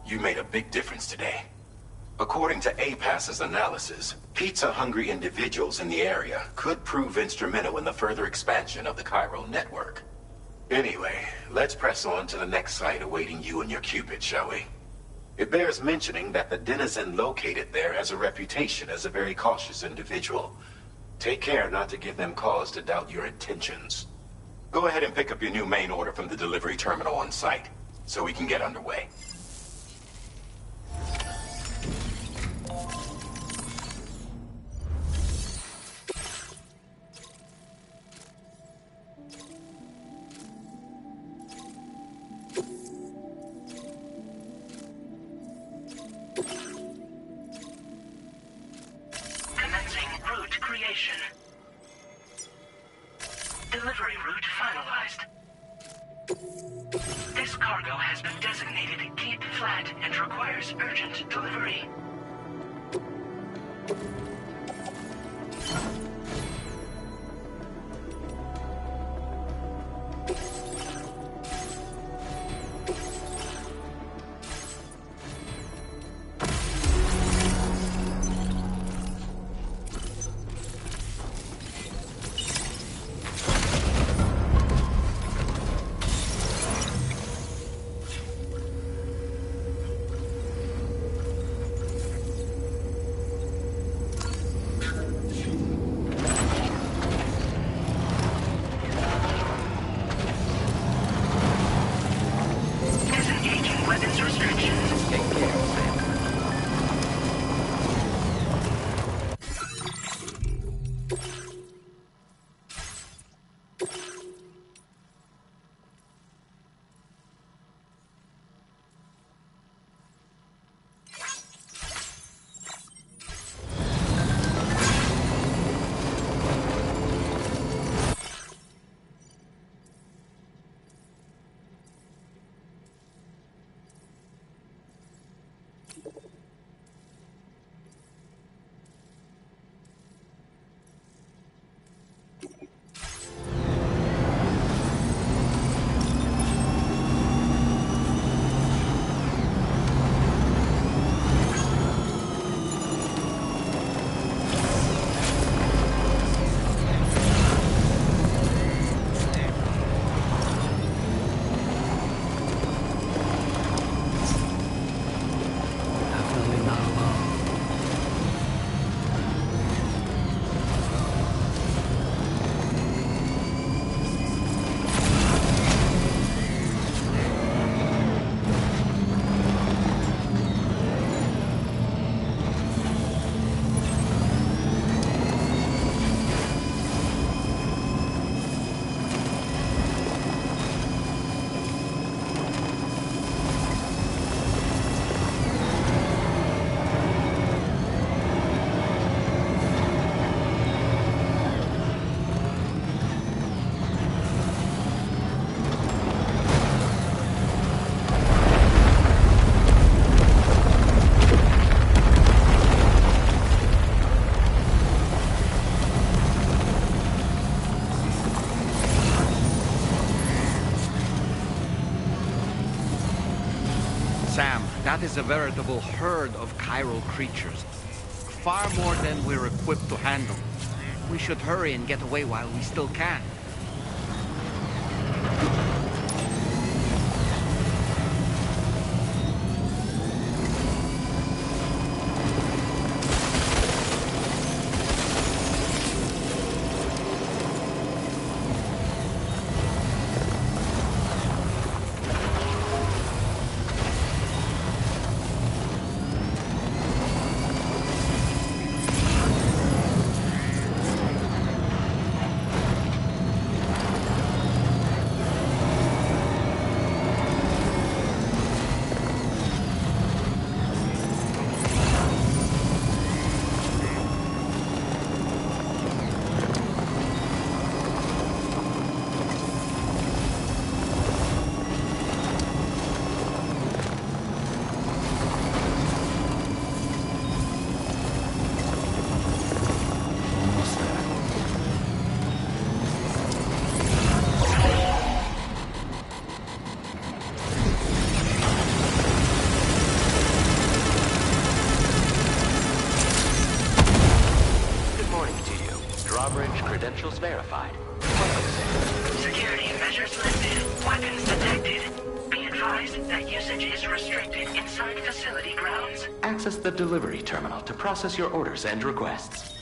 You made a big difference today. According to APAS's analysis, pizza-hungry individuals in the area could prove instrumental in the further expansion of the Chiral network. Anyway, let's press on to the next site awaiting you and your Cupid, shall we? It bears mentioning that the denizen located there has a reputation as a very cautious individual. Take care not to give them cause to doubt your intentions. Go ahead and pick up your new main order from the delivery terminal on site, so we can get underway. Commencing route creation. Delivery route finalized. This cargo has been designated Cape Flat and requires urgent delivery. That is a veritable herd of chiral creatures. Far more than we're equipped to handle. We should hurry and get away while we still can. Credentials verified. Security measures lifted. Weapons detected. Be advised that usage is restricted inside facility grounds. Access the delivery terminal to process your orders and requests.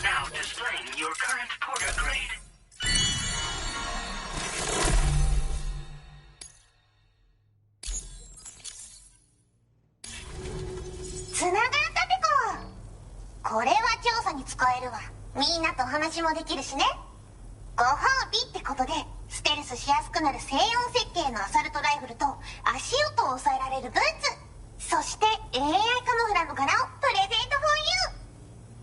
Now displaying your current porter grade.これは調査に使えるわ。みんなと話もできるしね。ご褒美ってことでステルスしやすくなる静音設計のアサルトライフルと足音を抑えられるブーツ、そして AI カモフラの柄をプレゼントフォーユー。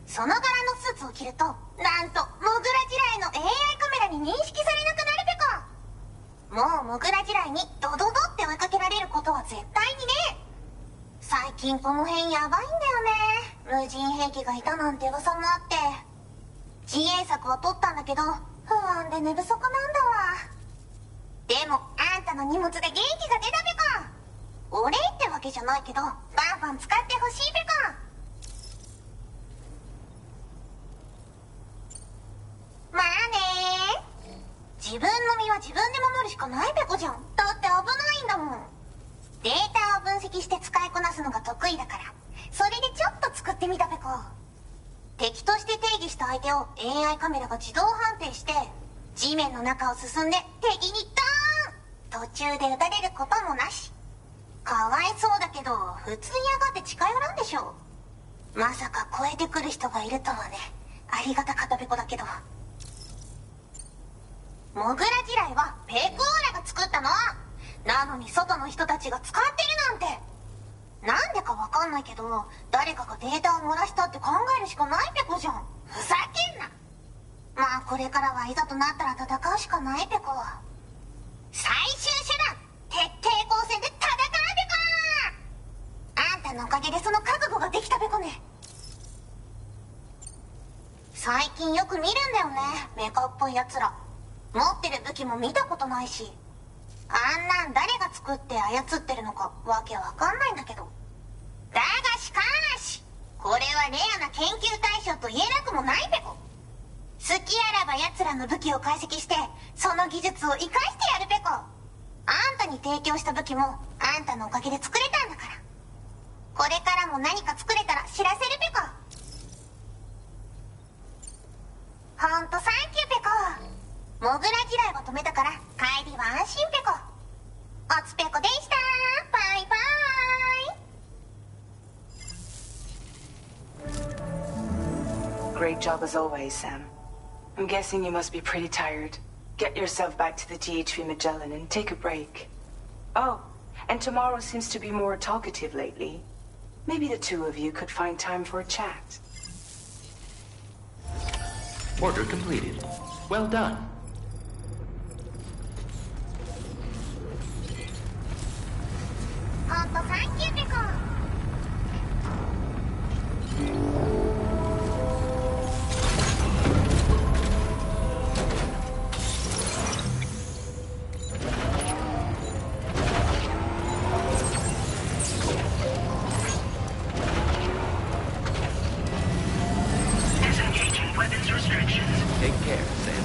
その柄のスーツを着るとなんとモグラ地雷の AI カメラに認識されなくなるペコ。もうモグラ地雷にドドドって追いかけられることは絶対にね。最近この辺やばいんだよね。無人兵器がいたなんて噂もあって自衛策は取ったんだけど不安で寝不足なんだわ。でもあんたの荷物で元気が出たペコ。お礼ってわけじゃないけどバンバン使ってほしいペコ。まあね。自分の身は自分で守るしかないペコじゃん。だって危ないんだもん。データを分析して使いこなすのが得意だからそれでちょっと作ってみたペコ。敵として定義した相手を AI カメラが自動判定して地面の中を進んで敵にドーン。途中で撃たれることもなし。かわいそうだけど普通に上がって近寄らんでしょ。まさか超えてくる人がいるとはね。ありがたかったペコだけど。モグラ地雷はペクオーラが作ったの。なのに外の人たちが使ってるなんて。なんでかわかんないけど、誰かがデータを漏らしたって考えるしかないペコじゃん。ふざけんな。まあこれからはいざとなったら戦うしかないペコ。最終手段、徹底抗戦で戦うペコ。あんたのおかげでその覚悟ができたペコね。最近よく見るんだよね、メカっぽいやつら。持ってる武器も見たことないし、あんなん誰が作って操ってるのかわけわかんないんだけど。だがしかし、これはレアな研究対象と言えなくもないペコ。好きあらば奴らの武器を解析して、その技術を生かしてやるペコ。あんたに提供した武器もあんたのおかげで作れたんだから。これからも何か作れたら知らせるペコ。ほんとサンキューペコ。モグラ地雷を止めたから帰りは安心ペコ。おつペコでした。バイバイ。 Great job as always, Sam. I'm guessing you must be pretty tired. Get yourself back to the DHV Magellan and take a break. Oh, and tomorrow seems to be more talkative lately. Maybe the two of you could find time for a chat. Order completed. Well done. Thank you, Pico. Disengaging weapons restrictions. Take care, Sam.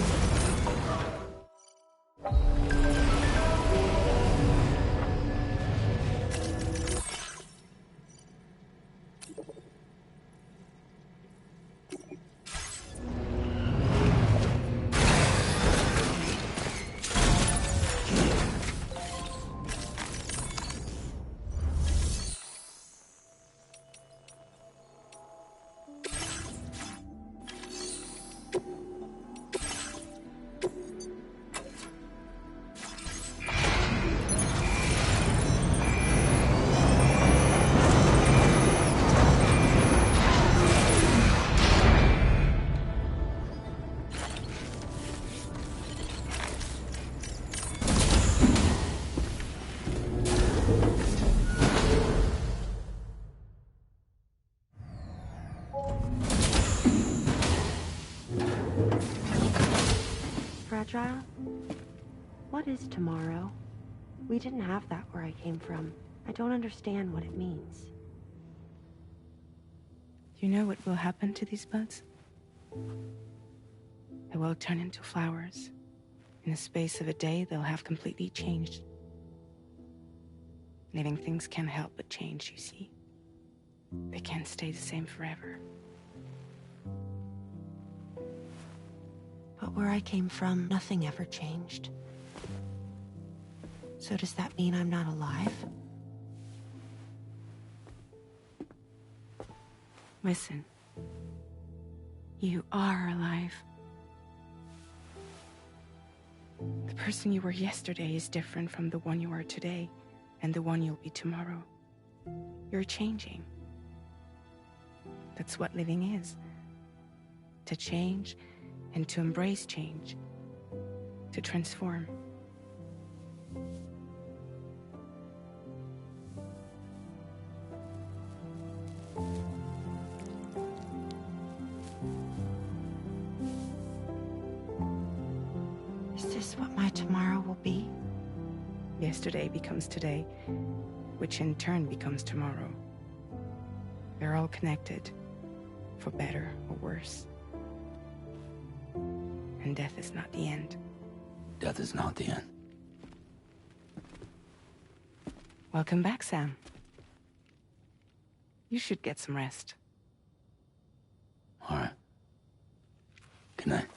Fragile? What is tomorrow? We didn't have that where I came from. I don't understand what it means. You know what will happen to these buds? They will turn into flowers. In the space of a day, they'll have completely changed. Living things can't help but change, you see. They can't stay the same forever. But where I came from, nothing ever changed. So does that mean I'm not alive? Listen. You are alive. The person you were yesterday is different from the one you are today, and the one you'll be tomorrow. You're changing. That's what living is. To change, and to embrace change. To transform. Is this what my tomorrow will be? Yesterday becomes today, which in turn becomes tomorrow. They're all connected, for better or worse. And death is not the end. Death is not the end. Welcome back, Sam. You should get some rest. All right. Good night.